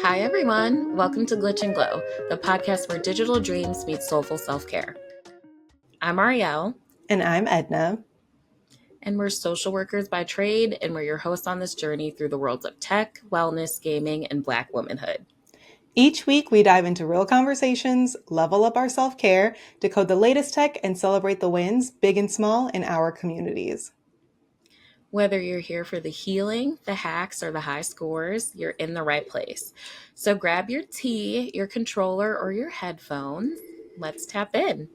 Hi, everyone. Welcome to Glitch and Glow, the podcast where digital dreams meet soulful self-care. I'm Ariel. And I'm Edna. And we're social workers by trade, and we're your hosts on this journey through the worlds of tech, wellness, gaming, and Black womanhood. Each week, we dive into real conversations, level up our self-care, decode the latest tech, and celebrate the wins, big and small, in our communities. Whether you're here for the healing, the hacks, or the high scores, you're in the right place. So grab your tea, your controller, or your headphones. Let's tap in.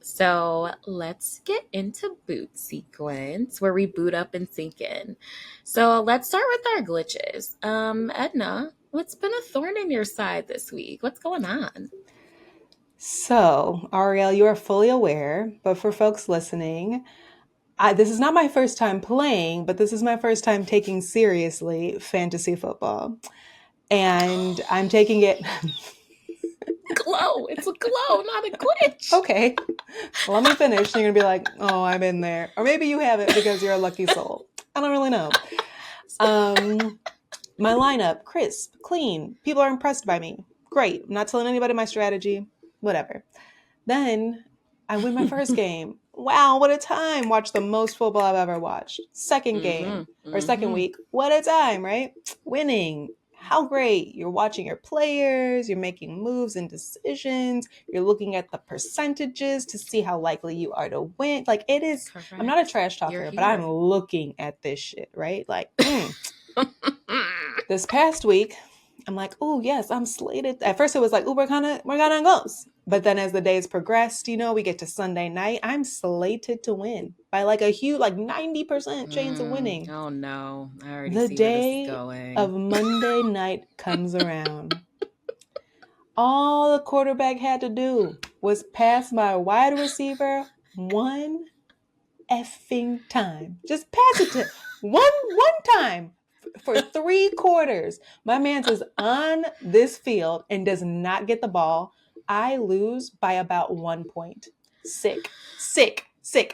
So let's get into boot sequence where we boot up and sink in. So let's start with our glitches. Edna, what's been a thorn in your side this week? What's going on? So, Ariel, you are fully aware, but for folks listening, this is not my first time playing, but this is my first time taking seriously fantasy football. And I'm taking it... Glow. It's a glow, not a glitch. Okay. Well, let me finish. You're going to be like, oh, I'm in there. Or maybe you have it because you're a lucky soul. I don't really know. My lineup, crisp, clean. People are impressed by me. Great. I'm not telling anybody my strategy. Whatever. Then I win my first game. Wow, what a time. Watch the most football I've ever watched. Second game or second week. What a time, right? Winning. How great. You're watching your players. You're making moves and decisions. You're looking at the percentages to see how likely you are to win. Like it is. Correct. I'm not a trash talker, but I'm looking at this shit, right? Like, This past week, I'm like, oh yes, I'm slated. At first it was like, oh, we're gonna close. But then as the days progressed, we get to Sunday night. I'm slated to win by like a huge, like 90% chance of winning. Oh no, I already the see day where this is going. of Monday night comes around. All the quarterback had to do was pass my wide receiver one effing time. Just pass it to one time. For 3 quarters, my man is on this field and does not get the ball. I lose by about 1 point. Sick.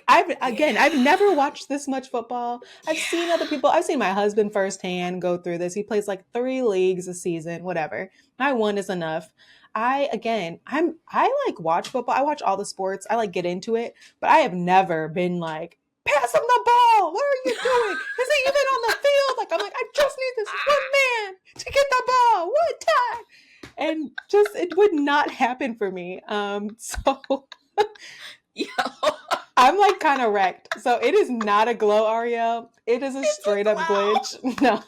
I've never watched this much football. I've seen other people. I've seen my husband firsthand go through this. He plays like 3 leagues a season, whatever. My one is enough. I like watch football. I watch all the sports. I like get into it, but I have never been like, pass him the ball. What are you doing? Is he even on the field? Like, I'm like, I just need this one man to get the ball one time. And just, it would not happen for me. So I'm like kind of wrecked. So it is not a glow, Ariel. It is a straight up glitch. No.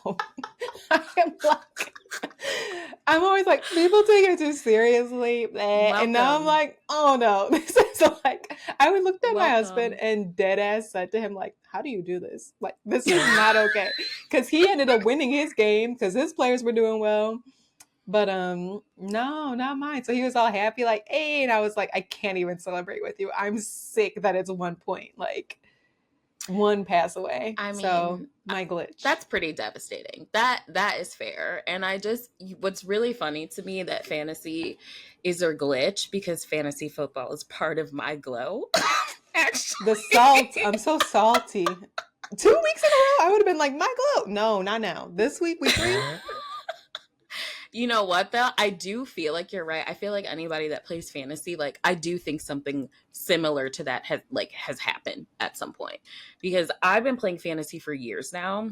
I'm always like, people take it too seriously. And now I'm like, oh no. This is like, I would look at my husband and dead ass said to him, like, how do you do this? Like, this is not okay. Because he ended up winning his game because his players were doing well. But no, not mine. So he was all happy, like, hey, and I was like, I can't even celebrate with you. I'm sick that it's 1 point, like 1 pass away. I mean, so my glitch. That's pretty devastating. That is fair. And what's really funny to me that fantasy is a glitch because fantasy football is part of my glow. Actually, the salt. I'm so salty. 2 weeks in a row, I would have been like, my glow. No, not now. This week, week 3. You know what, though? I do feel like you're right. I feel like anybody that plays fantasy, like, I do think something similar to that has happened at some point. Because I've been playing fantasy for years now,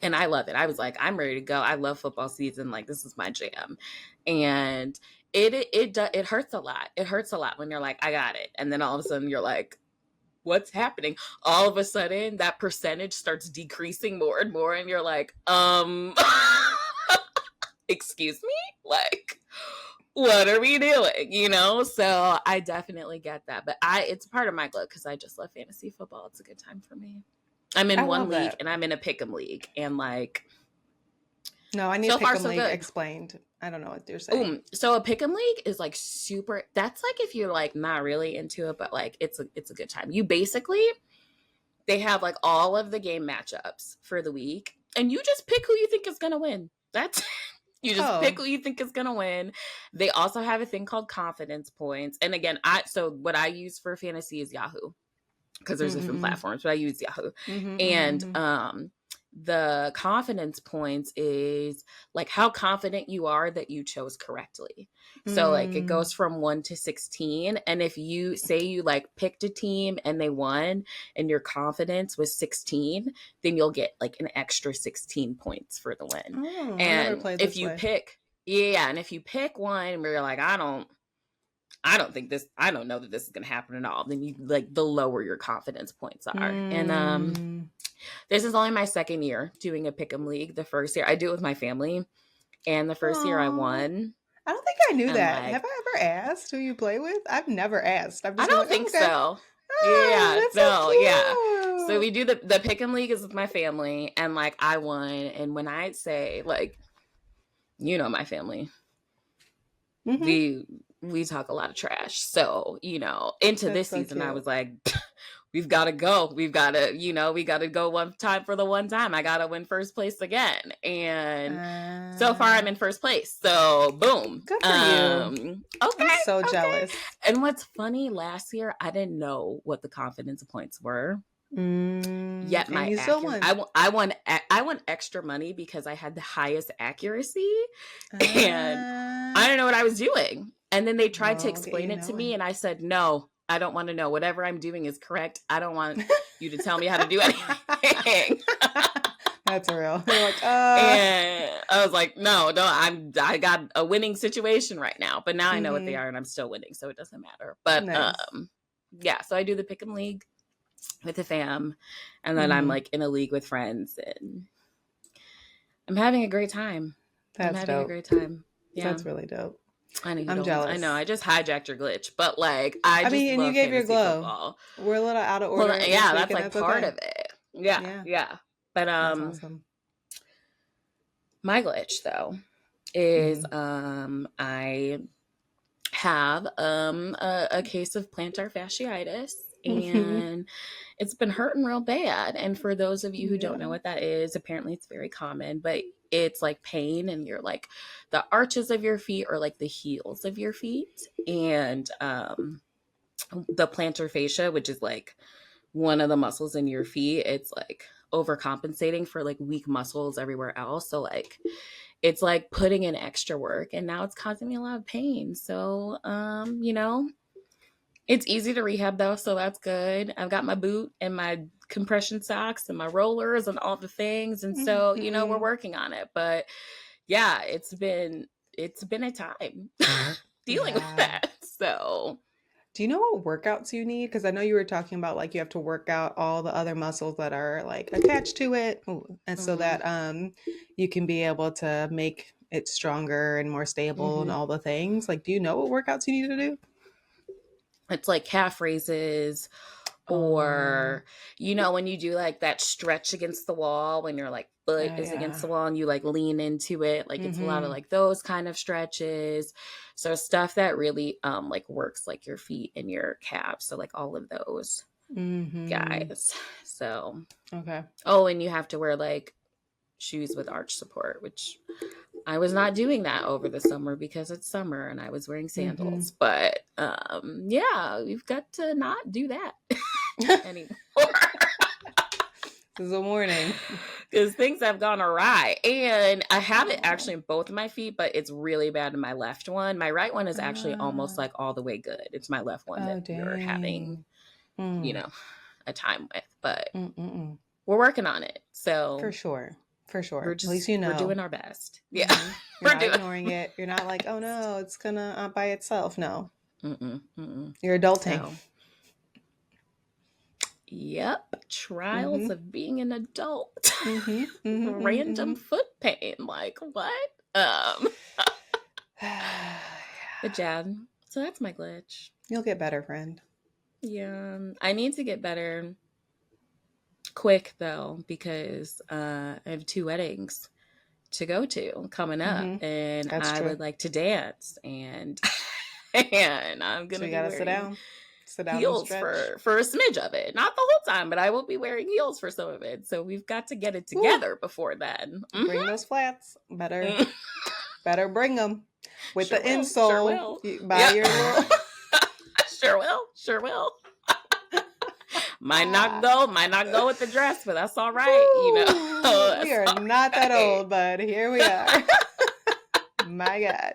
and I love it. I was like, I'm ready to go. I love football season. Like, this is my jam. And it hurts a lot. It hurts a lot when you're like, I got it. And then all of a sudden you're like, what's happening? All of a sudden, that percentage starts decreasing more and more, and you're like, excuse me? Like, what are we doing? So I definitely get that. But it's part of my glow because I just love fantasy football. It's a good time for me. I'm in one league and I'm in a pick'em league. And like, no, I need so pick'em league explained. I don't know what you're saying. So a pick'em league is like super, that's like if you're like not really into it, but like it's a good time. You basically, they have like all of the game matchups for the week and you just pick who you think is going to win. That's You just pick who you think is going to win. They also have a thing called confidence points. And again, so what I use for fantasy is Yahoo because there's different platforms, but I use Yahoo. And the confidence points is like how confident you are that you chose correctly. So like it goes from 1 to 16. And if you say you like picked a team and they won and your confidence was 16, then you'll get like an extra 16 points for the win. Oh, I never And played if this you way. pick, yeah, and if you pick one where you're like, I don't know that this is going to happen at all, then you like the lower your confidence points are. And this is only my second year doing a pick'em league. The first year I do it with my family, and the first year I Aw. won. I don't think I knew And that. Have like, I ever asked who you play with? I've never asked. I've I just been don't like, oh, think okay. so. Oh, Yeah, that's no, yeah. So so we do the pick'em league is with my family, and like I won. And when I say like, you know, my family, cute. we talk a lot of trash. So, you know, into That's this so season, I cute. was like, we've got to go. We've got to, you know, we got to go one time for the one time. I got to win first place again. And so far, I'm in first place. So, boom. Good for you. I'm Okay. so Okay. jealous. And what's funny, last year, I didn't know what the confidence points were. Yet And my you still accuracy, won. I won extra money because I had the highest accuracy, and I Uh, don't know what I was doing. And then they tried to well, get explain you it to me, knowing. and I said, no, I don't want to know. Whatever I'm doing is correct. I don't want you to tell me how to do anything. That's real. You're like, And I was like, no, I got a winning situation right now. But now I know what they mm-hmm. are, and I'm still winning, so it doesn't matter. But Nice. yeah, so I do the pick'em league with the fam, and then I'm Mm-hmm. like in a league with friends, and I'm having a great time. I'm That's having a dope. great time. Yeah. That's really dope. I know you I'm don't. I know. jealous. I just hijacked your glitch, but like, I I just mean, and you love gave your fantasy glow. football. We're a little out of Well, order this yeah, week, that's and like that's part okay. of it. Yeah, Yeah, yeah. But that's awesome. my glitch though Mm-hmm. is I have a case of plantar fasciitis, and it's been hurting real bad. And for those of you who don't know Yeah. what that is, apparently it's very common, but it's like pain and you're like the arches of your feet or like the heels of your feet. And the plantar fascia, which is like one of the muscles in your feet, it's like overcompensating for like weak muscles everywhere else. So like it's like putting in extra work, and now it's causing me a lot of pain. So you know, it's easy to rehab though, so that's good. I've got my boot and my compression socks and my rollers and all the things, and so you know we're Mm-hmm. working on it. But yeah, it's been a time dealing with Yeah. that. So Do you know what workouts you need? Because I know you were talking about like you have to work out all the other muscles that are like attached to it, and so mm-hmm, that you can be able to make it stronger and more stable and mm-hmm. all the things. Like, do you know what workouts you need to do? It's like calf raises, Oh, or you know when you do like that stretch against the wall when your like foot is against yeah. the wall and you like lean into it, like it's a lot of Mm-hmm. like those kind of stretches. So stuff that really like works like your feet and your calves, so like all of those Mm-hmm. guys. So Okay. oh, and you have to wear like shoes with arch support, which I was not doing that over the summer because it's summer and I was wearing Mm-hmm. sandals. But yeah, we've got to not do that This anymore. is a warning. Because things have gone awry. And I have it Oh. actually in both of my feet, but it's really bad in my left one. My right one is actually almost Uh, like all the way good. It's my left one oh that we're having, dang. you Mm. know, a time with. But Mm-mm-mm. we're working on it. So For sure. For we're sure. At least just, you we're know. doing our best. Yeah. Hmm. You're We're not doing ignoring it. You're not like, oh no, it's gonna by itself. No, mm-mm, mm-mm. you're adulting. So, yep. Trials Mm-hmm. of being an adult. Mm-hmm. Mm-hmm. Random Mm-hmm. foot pain. Like, what? Um, Yeah. but yeah, so that's my glitch. You'll get better, friend. Yeah, I need to get better quick though because I have two weddings to go to coming up, Mm-hmm. and That's I true. would like to dance, and and I'm So gonna you be gotta wearing sit down and heels stretch. for a smidge of it, not the whole time, but I will be wearing heels for some of it. So we've got to get it Woo! together before then. Bring those flats. Mm-hmm. Better bring them with the Sure will, sure insole. will. You buy Yeah, your little. sure will, sure will. Might not go with the dress, but that's all right. We That's are all not that right. old, but here we are. My God.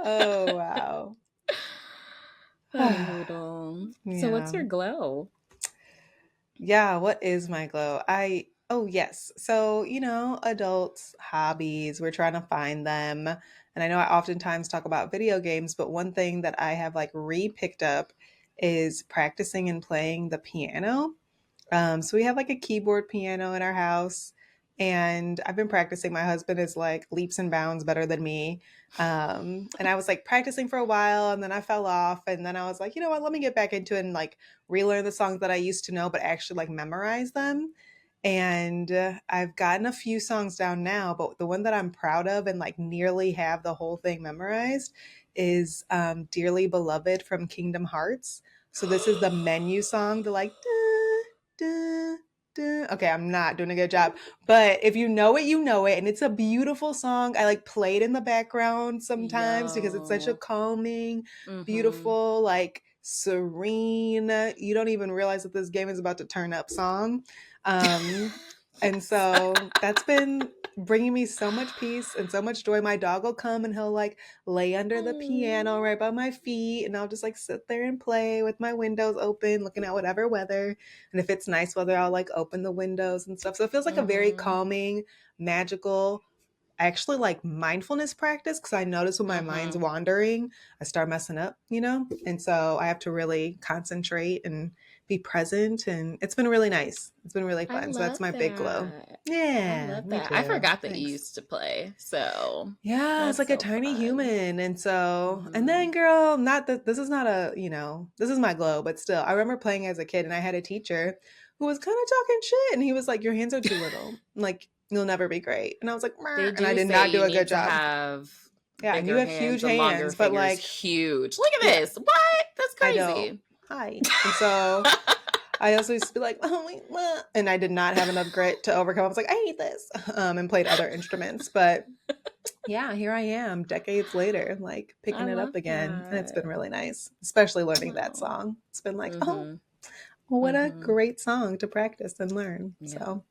Oh, wow. Funny hoodle. So what's Yeah. your glow? Yeah, what is my glow? Oh yes. So, adults, hobbies, we're trying to find them. And I know I oftentimes talk about video games, but one thing that I have like re-picked up is practicing and playing the piano. So we have like a keyboard piano in our house, and I've been practicing. My husband is like leaps and bounds better than me. And I was like practicing for a while, and then I fell off, and then I was like, you know what, let me get back into it and like relearn the songs that I used to know, but actually like memorize them. And I've gotten a few songs down now, but the one that I'm proud of and like nearly have the whole thing memorized is Dearly Beloved from Kingdom Hearts. So this is the menu song, the like, duh, duh. Okay, I'm not doing a good job. But if you know it, you know it. And it's a beautiful song. I like play it in the background sometimes because it's such a Yo. calming, Mm-hmm. beautiful, like serene. You don't even realize that this game is about to turn up song. Um, and Yes. so that's been bringing me so much peace and so much joy. My dog will come and he'll like lay under the piano Mm. right by my feet, and I'll just like sit there and play with my windows open, looking at whatever weather. And if it's nice weather, I'll like open the windows and stuff. So it feels like a very Mm-hmm. calming, magical, actually like mindfulness practice, because I notice when my mind's Mm-hmm. wandering, I start messing up. And so I have to really concentrate and be present. And it's been really nice. It's been really I fun. So that's love my big glow. that. I Yeah, love me that. I too. forgot that you Thanks. used to play. So Yeah, it's that's like a so tiny fun. human. And so, and Mm-hmm. then girl, not that this is not this is my glow, but still, I remember playing as a kid and I had a teacher who was kind of talking shit. And he was like, your hands are too little. Like, you'll never be great. And I was like, They and I do did say not do you a good need to job. have Yeah, and you bigger have huge hands and longer hands, but fingers. like, Huge. Look at yeah, this. What? That's I don't. crazy. Hi. And so I also used to be like, oh, and I did not have enough grit to overcome. I was like, I hate this, and played other instruments. But yeah, here I am decades later, like I picking it up love again. And it's been that. really nice, especially learning that Oh. song. It's been like, oh, Mm-hmm. what a Mm-hmm. great song to practice and learn. Yeah. So,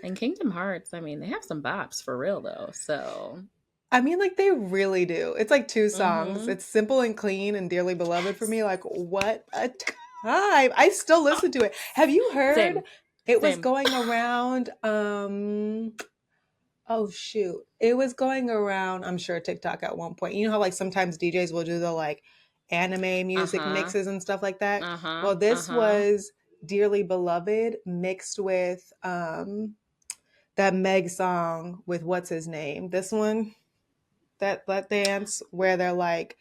And Kingdom Hearts, I mean, they have some bops for real though. So I mean, like they really do. It's like two songs. mm-hmm. It's Simple and Clean and Dearly Beloved for Yes. me. Like, what a time. I still listen to it. Have you heard Same. it was Same. going around? Oh shoot. It was going around, I'm sure, TikTok at one point. You know how like sometimes DJs will do the like anime music Uh-huh. mixes and stuff like that? Uh-huh. Well, this Uh-huh. was Dearly Beloved mixed with that Meg song with what's his name? This one, that dance where they're like,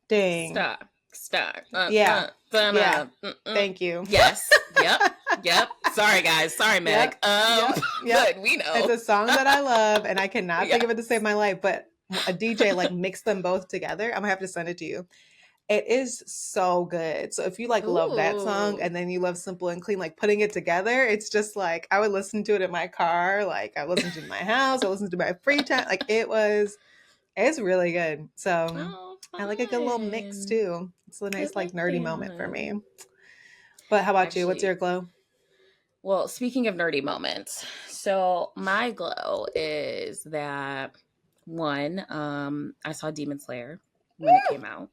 ding. Stop. Stop. Yeah. Yeah. Mm-mm. Thank you. Yes. Yep. Yep. Sorry guys. Sorry, Meg. Yep. Yep. Yep. But we It's know. a song that I love and I cannot think Yeah. of it to save my life, but a DJ like mixed them both together. I'm gonna have to send it to you. It is so good. So if you like love that song Ooh. and then you love Simple and Clean, like putting it together, it's just like I would listen to it in my car, like I listened to it in my house, I listened to my free time. Like it's really good. So Oh, I like a good little mix fun. too. It's a I nice like like nerdy moment for that. me. But how about you? What's your Actually, glow? well, speaking of nerdy moments, so my glow is that one, I saw Demon Slayer when it came out.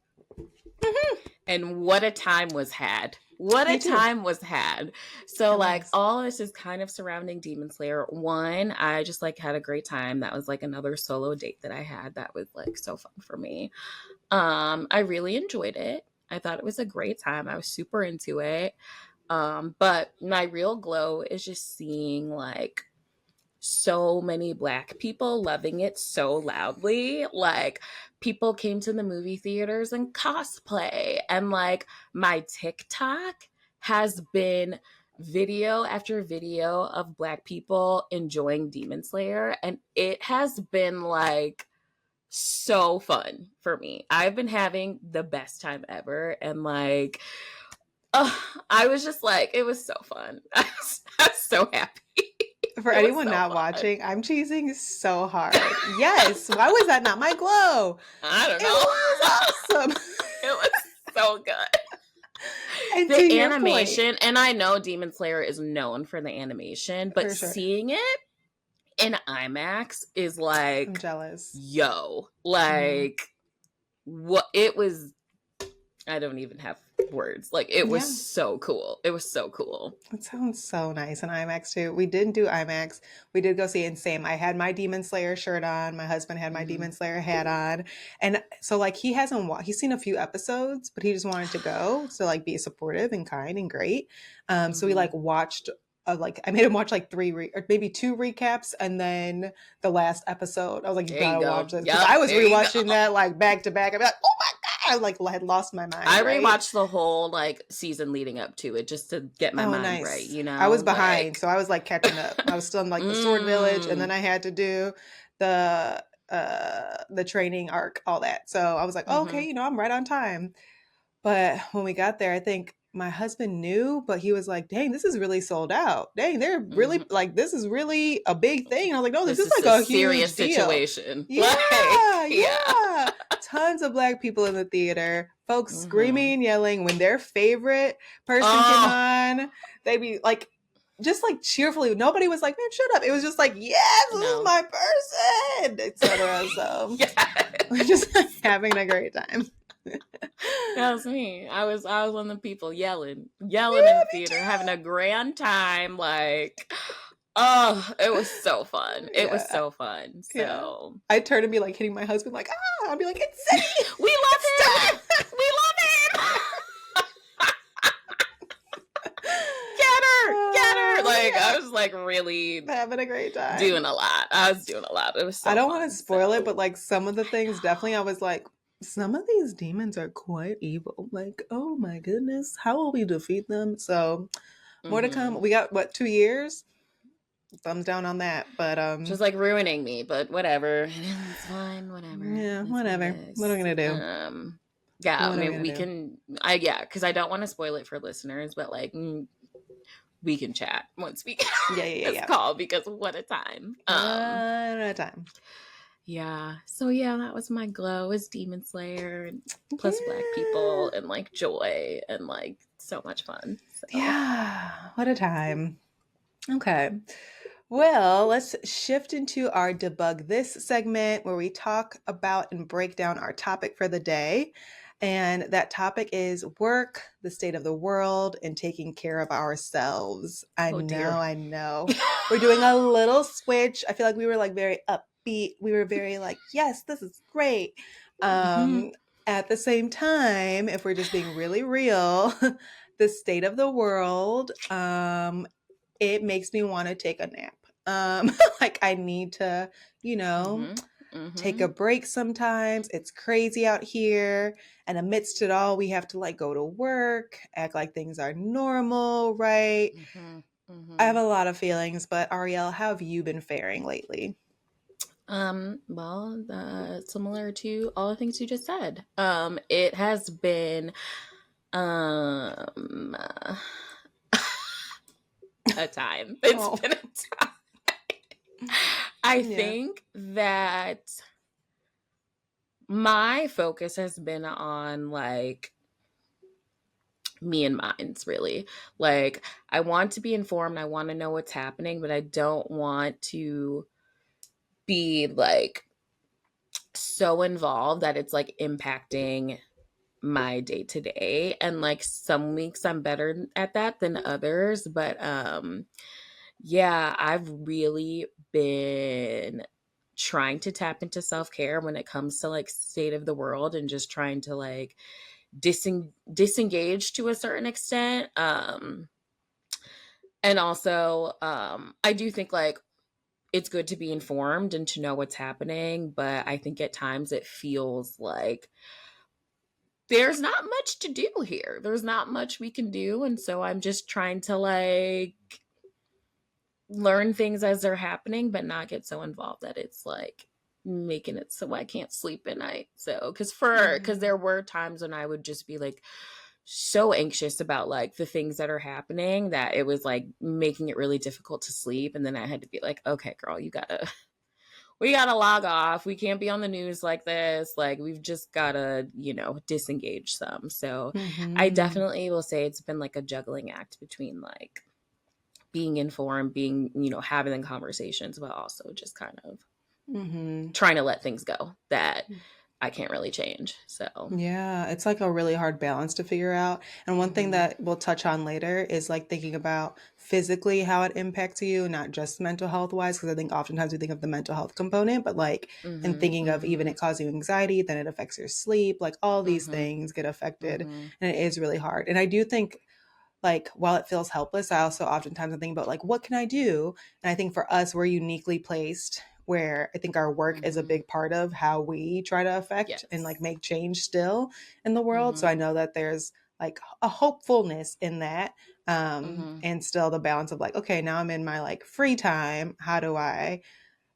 Mhm. And what a time was had. What a Me too. time was had. So It like was. all this is kind of surrounding Demon Slayer. One, I just like had a great time. That was like another solo date that I had that was like so fun for me. I really enjoyed it. I thought it was a great time. I was super into it. But my real glow is just seeing like so many black people loving it so loudly. Like people came to the movie theaters and cosplay, and like my TikTok has been video after video of black people enjoying Demon Slayer, and it has been like so fun for me. I've been having the best time ever, and like I was just like, it was so fun. I was so happy. For It was anyone so not fun. watching, I'm cheesing so hard. Yes. Why was that not my glow? I don't It was know. awesome. It was so good. And to The your point, animation, and I know Demon Slayer is known for the animation, but for sure. seeing it in IMAX is I'm like, jealous. yo, Mm-hmm. like what it was. I don't even have words. Like it was Yeah. so cool. It was so cool. It sounds so nice in IMAX too. We didn't do IMAX. We did go see it in same. I had my Demon Slayer shirt on. My husband had my Mm-hmm. Demon Slayer hat on. And so like he hasn't he's seen a few episodes, but he just wanted to go to like be supportive and kind and great. So we Mm-hmm. like watched like I made him watch like or maybe two recaps and then the last episode. I was like, you There you gotta watch go. this because Yep. I was There you go. rewatching that like back to back. I'd be like, oh my god, I like had lost my mind, I right? rewatched the whole like season leading up to it just to get my Oh, mind right, nice. I was behind, like so I was like catching up. I was still in like the Sword Village, and then mm, I had to do the the training arc, all that. So I was like, oh, mm-hmm, okay, I'm right on time. But when we got there, I think my husband knew, but he was like, dang, this is really sold out. Dang, they're mm-hmm. really like this is really a big thing. And I was like, no, this This is is like a a huge serious deal. situation. Like, Yeah, yeah. yeah. Tons of black people in the theater, folks Mm-hmm. screaming, yelling when their favorite person came Oh on. They'd be like, just like cheerfully. Nobody was like, man, shut up. It was just like, yes, this is no. my person, etc. So we're Yes. just having a great time. That was me. I was one of the people yelling in Yeah, the me theater, having a too. grand time. Like, oh, it was so fun. It was Yeah, so fun. yeah. So I'd turn and be like hitting my husband, like, ah, I'd be like, it's City, we love him. stop. We love him. Get her. Like Yeah, I was like really having a great time. doing a lot. I was doing a lot. It was I so don't want to fun. spoil it, So but like some of the I things, definitely, I know. was like, some of these demons are quite evil. Like, oh my goodness, how will we defeat them? So more to come. Mm-hmm. We got what, 2 years? Thumbs down on that. But Just like ruining me, but whatever. It's fine. Whatever. yeah, That's what it whatever. What are we is. gonna do? Yeah. I What are we mean, gonna we do? can. I yeah, because I don't want to spoil it for listeners, but like we can chat once we get Yeah, yeah, yeah, this yeah. call because what a time. One at a time. Yeah. So yeah, that was my glow is Demon Slayer and plus black Yeah. people and like joy and like so much fun. So Yeah. What a time. Okay. Well, let's shift into our debug this segment where we talk about and break down our topic for the day. And that topic is work, the state of the world, and taking care of ourselves. I oh know, dear. I know. We're doing a little switch. I feel like we were like very upbeat. We were very like, yes, this is great. Mm-hmm. Um, at the same time, if we're just being really real, the state of the world, it makes me want to take a nap. Like I need to, you know, Mm-hmm. take Mm-hmm. a break sometimes. It's crazy out here. And amidst it all, we have to like go to work, act like things are normal, right? Mm-hmm. I have Mm-hmm. a lot of feelings, but Ariel, how have you been faring lately? Well, similar to all the things you just said. It has been um uh, a time. It's Oh, been a time. I yeah. think that my focus has been on like me and mine's really. Like I want to be informed, I want to know what's happening, but I don't want to be like so involved that it's like impacting my day to day. And like some weeks I'm better at that than others, but yeah, I've really been trying to tap into self-care when it comes to like state of the world and just trying to like disengage to a certain extent. And also I do think like it's good to be informed and to know what's happening, but I think at times it feels like there's not much to do here. There's not much we can do. And so I'm just trying to like learn things as they're happening, but not get so involved that it's like making it so I can't sleep at night. So, because Mm-hmm. there were times when I would just be like so anxious about like the things that are happening that it was like making it really difficult to sleep. And then I had to be like, okay, girl, you gotta we gotta log off. We can't be on the news like this. Like, we've just gotta, disengage some. So I Mm-hmm. definitely will say it's been like a juggling act between like being informed, being, having the conversations, but also just kind of Mm-hmm. trying to let things go that I can't really change. So, Yeah, it's like a really hard balance to figure out. And one thing hmm that we'll touch on later is like thinking about physically how it impacts you, not just mental health wise, because I think oftentimes we think of the mental health component, but like, and hmm thinking of even hmm it causing you anxiety, then it affects your sleep, like all these hmm things get affected. hmm And it is really hard. And I do think like while it feels helpless, I also oftentimes think about like what can I do? And I think for us, we're uniquely placed where I think our work is a hmm big part of how we try to affect and like yes. make change still in the world. So I hmm know that there's like a hopefulness in that. hmm And still the balance of like, okay, now I'm in my like free time. How do I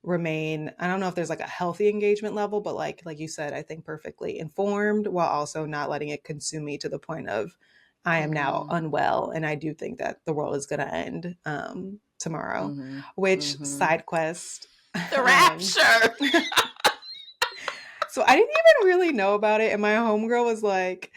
remain, I don't know if there's like a healthy engagement level, but like you said, I think perfectly informed while also not letting it consume me to the point of I am now hmm unwell and I do think that the world is going to end tomorrow. hmm Which hmm side quest, The um rapture. so I didn't even really know about it, and my homegirl was like,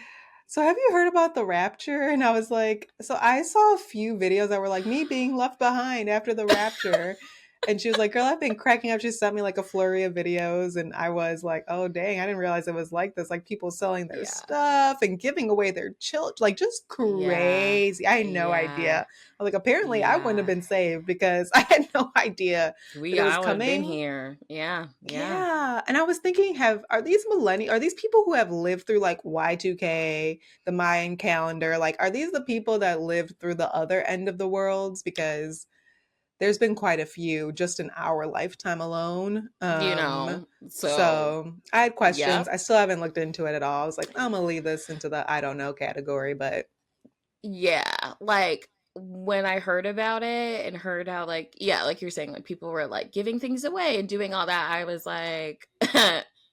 "So have you heard about the rapture?" And I was like, "So I saw a few videos that were like me being left behind after the rapture." And she was like, "Girl, I've been cracking up." She sent me like a flurry of videos, and I was like, "Oh dang, I didn't realize it was like this. Like people selling their Yeah. stuff and giving away their children, like just Yeah. crazy." I had no Yeah. idea. I was like, apparently, I wouldn't have Yeah. been saved because I had no idea that it was I would have been coming. here. Yeah. Yeah. Yeah, and I was thinking, have are these millennials? Are these people who have lived through like Y2K, the Mayan calendar? Like, are these the people that lived through the other end of the worlds? Because there's been quite a few just in our lifetime alone. So, So I had questions. yep. I still haven't looked into it at all. I was like, I'm gonna leave this into the I don't know category, but Yeah. Like, when I heard about it and heard how, like, yeah, like you're saying, like, people were like giving things away and doing all that, I was like,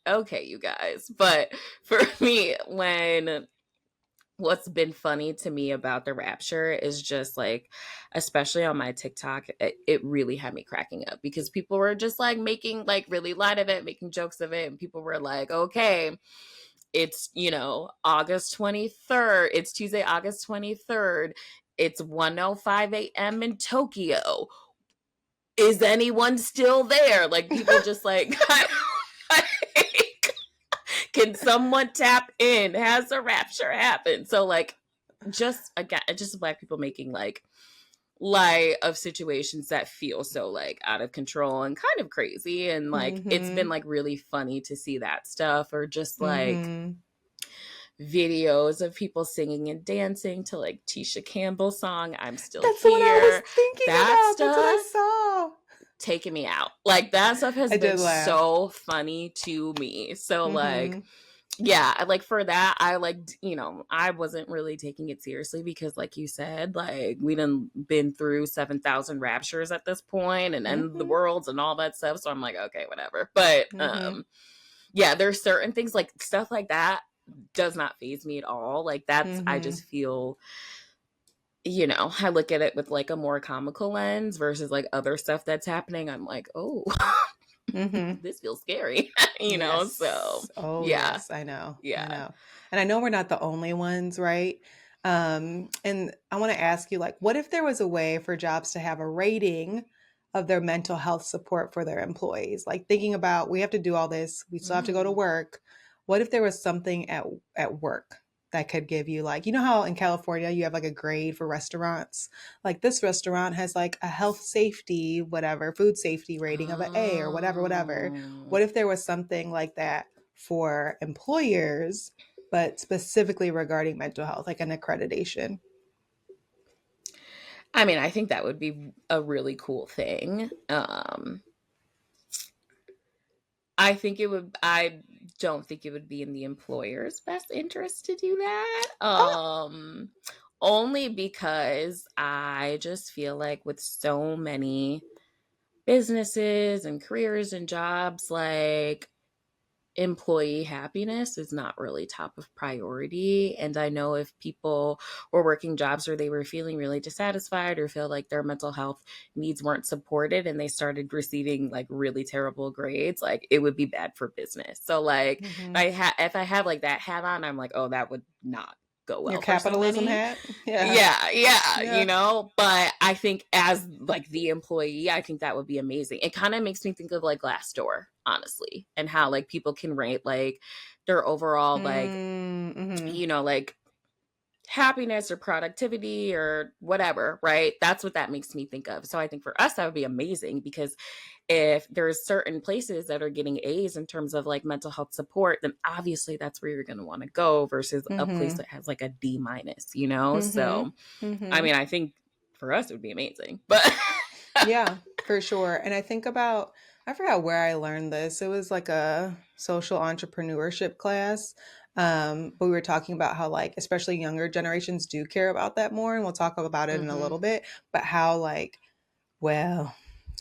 okay, you guys. But for me, what's been funny to me about the rapture is just like, especially on my TikTok, it really had me cracking up because people were just like making like really light of it, making jokes of it, and people were like, okay, it's, August 23rd, it's Tuesday, August 23rd, it's 1:05 a.m. in Tokyo, is anyone still there? Like, people just like can someone tap in? Has a rapture happened? So like, just again, just black people making like light of situations that feel so like out of control and kind of crazy, and like it's been mm-hmm. like really funny to see that stuff, or just like Mm-hmm. videos of people singing and dancing to like Tisha Campbell song "I'm Still That's what I was Here." thinking That about. That's what I stuff saw. taking me out. Like, that stuff has I been did laugh. so funny to me. So like, Mm-hmm. yeah, like for that, I like, I wasn't really taking it seriously because, like you said, like we done been through 7,000 raptures at this point and end the Mm-hmm. worlds and all that stuff. So I'm like, okay, whatever. But Mm-hmm. yeah, there's certain things like stuff like that does not faze me at all. Like, that's, I Mm-hmm. just feel, I look at it with like a more comical lens versus like other stuff that's happening. I'm like, oh, Mm-hmm. this feels scary, So Yes. Oh, yeah, yes. I know. I yeah. know. And I know we're not the only ones, right? And I want to ask you, like, what if there was a way for jobs to have a rating of their mental health support for their employees? Like thinking about we have to do all this, we still have to go to Mm. work. What if there was something at work that could give you like, you know how in California you have like a grade for restaurants? Like this restaurant has like a health safety, whatever, food safety rating of an A or whatever, whatever. Oh. What if there was something like that for employers, but specifically regarding mental health, like an accreditation? I mean, I think that would be a really cool thing. I think it would. I don't think it would be in the employer's best interest to do that. Oh, Only because I just feel like with so many businesses and careers and jobs, like employee happiness is not really top of priority. And I know if people were working jobs where they were feeling really dissatisfied or feel like their mental health needs weren't supported and they started receiving like really terrible grades, like it would be bad for business. So like Mm-hmm. if I have like that hat on, I'm like, oh, that would not go Your well for so capitalism many. hat? Yeah. Yeah, yeah, Yeah. but I think as like the employee, I think that would be amazing. It kind of makes me think of like Glassdoor, honestly, and how like people can rate like their overall like, Mm-hmm. like happiness or productivity or whatever, right? That's what that makes me think of. So I think for us that would be amazing, because if there's certain places that are getting A's in terms of like mental health support, then obviously that's where you're going to want to go versus a place Mm-hmm. that has like a D minus. Mm-hmm. So I Mm-hmm. mean, I think for us it would be amazing. But Yeah, for sure. And I think about, I forgot where I learned this. It was like a social entrepreneurship class. But we were talking about how, like, especially younger generations do care about that more. And we'll talk about it in a mm-hmm. little bit. But how, like, well,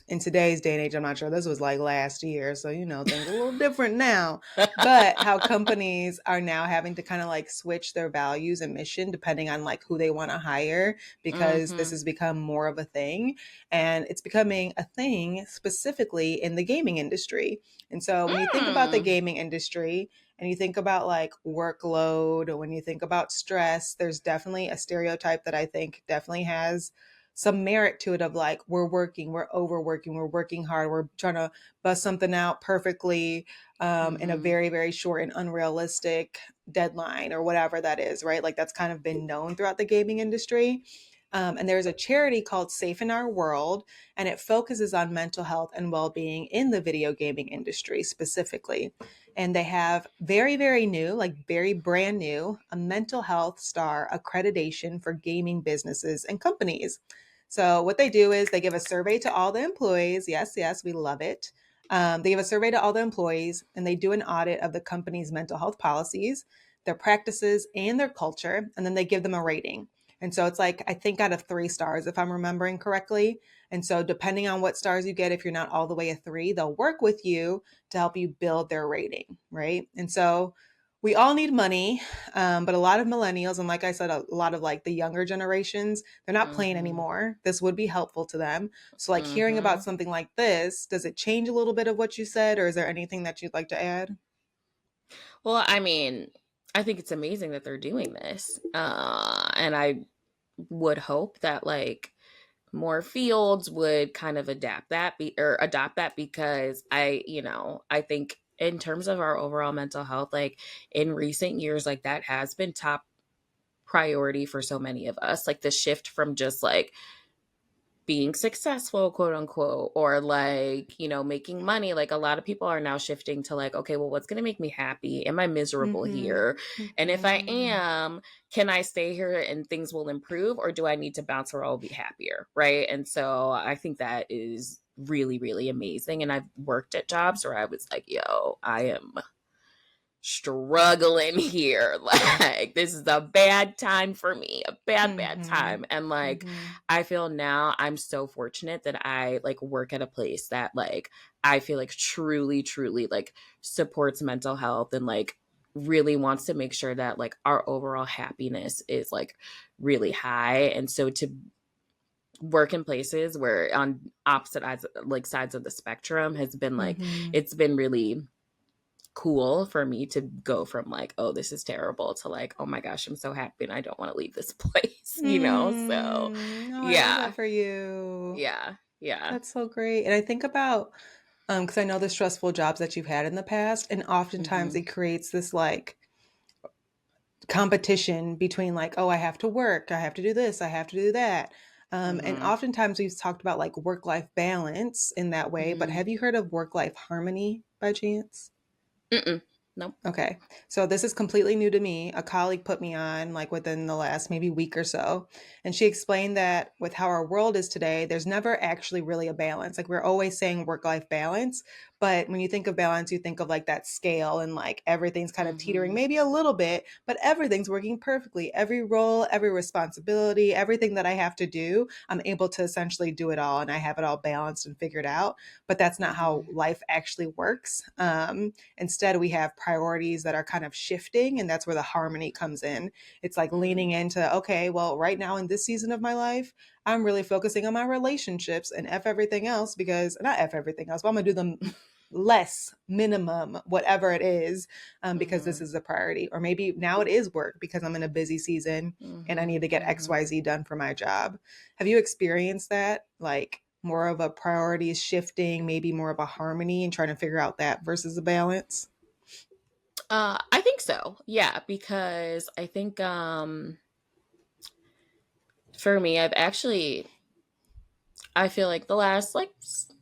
in today's day and age, I'm not sure, this was like last year, so things are a little different now. But how companies are now having to kind of like switch their values and mission depending on like who they want to hire, because this Mm-hmm. has become more of a thing, and it's becoming a thing specifically in the gaming industry. And so when you think about the Mm. gaming industry and you think about like workload, or when you think about stress, there's definitely a stereotype that I think definitely has some merit to it, of like, we're working, we're overworking, we're working hard, we're trying to bust something out perfectly, in a Mm-hmm. very, very short and unrealistic deadline, or whatever that is, right? Like, that's kind of been known throughout the gaming industry. And there's a charity called Safe in Our World, and it focuses on mental health and well-being in the video gaming industry specifically. And they have very, very new, like very brand new, a mental health star accreditation for gaming businesses and companies. So what they do is they give a survey to all the employees. Yes, yes, we love it. They give a survey to all the employees, and they do an audit of the company's mental health policies, their practices, and their culture, and then they give them a rating. And so it's like, I think out of 3 stars, if I'm remembering correctly. And so depending on what stars you get, if you're not all the way a 3, they'll work with you to help you build their rating, right? And so we all need money, but a lot of millennials, and like I said, a lot of like the younger generations, they're not playing Mm-hmm. anymore. This would be helpful to them. So, like, hearing Mm-hmm. about something like this, does it change a little bit of what you said, or is there anything that you'd like to add? Well, I mean, I think it's amazing that they're doing this. And I would hope that like more fields would kind of or adopt that, because I think in terms of our overall mental health, like in recent years, like that has been top priority for so many of us. Like the shift from just like being successful, quote unquote, or like, making money. Like a lot of people are now shifting to like, okay, well, what's going to make me happy? Am I miserable Mm-hmm. here? And if I Mm-hmm. am, can I stay here and things will improve, or do I need to bounce where I'll be happier? Right. And so I think that is really, really amazing. And I've worked at jobs where I was like, yo, I am struggling here. Like, this is a bad time for me, a bad Mm-hmm. time. And like, Mm-hmm. I feel now I'm so fortunate that I like work at a place that like I feel like truly, truly like supports mental health and like really wants to make sure that like our overall happiness is like really high. And so to work in places where on opposite sides of the spectrum has been like, Mm-hmm. it's been really cool for me to go from like, oh, this is terrible, to like, oh my gosh, I'm so happy and I don't want to leave this place. So Oh, I love that yeah, for you. yeah. That's so great. And I think about, because I know the stressful jobs that you've had in the past, and oftentimes Mm-hmm. it creates this like competition between like, oh, I have to work, I have to do this, I have to do that. And Mm-hmm. oftentimes we've talked about like work life balance in that way, but Mm-hmm. have you heard of work life harmony by chance? Mm-mm. Nope. Okay. So this is completely new to me. A colleague put me on like within the last maybe week or so. And she explained that with how our world is today, there's never actually really a balance. Like we're always saying work-life balance, but when you think of balance, you think of like that scale and like everything's kind of teetering Mm-hmm. maybe a little bit, but everything's working perfectly. Every role, every responsibility, everything that I have to do, I'm able to essentially do it all and I have it all balanced and figured out. But that's not how Mm-hmm. life actually works. Instead, we have priorities that are kind of shifting, and that's where the harmony comes in. It's like leaning into, okay, well, right now in this season of my life, I'm really focusing on my relationships and F everything else because, not F everything else, but I'm going to do them less, minimum, whatever it is, because this Mm-hmm. is a priority. Or maybe now it is work because I'm in a busy season and I Mm-hmm. need to get Mm-hmm. XYZ done for my job. Have you experienced that? Like, more of a priorities shifting, maybe more of a harmony and trying to figure out that versus a balance? I think so. Yeah, because I think for me, I feel like the last like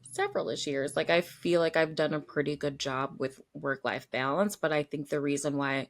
several-ish years, like I feel like I've done a pretty good job with work-life balance, but I think the reason why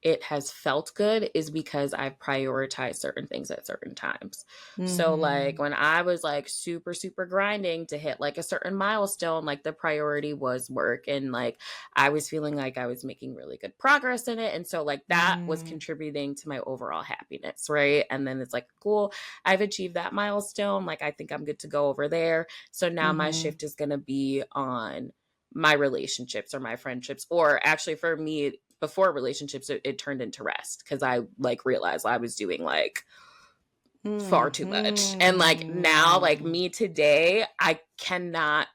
it has felt good is because I've prioritized certain things at certain times. So like Mhm. when I was like super super grinding to hit like a certain milestone, like the priority was work, and like I was feeling like I was making really good progress in it, and so like that was Mm. contributing to my overall happiness, right? And then it's like, cool, I've achieved that milestone, like I think I'm good to go over there. So now my Mhm. shift is going to be on my relationships or my friendships, or actually for me before relationships, it turned into rest because I like realized I was doing like far too much. And like now, like Mhm. me today, I cannot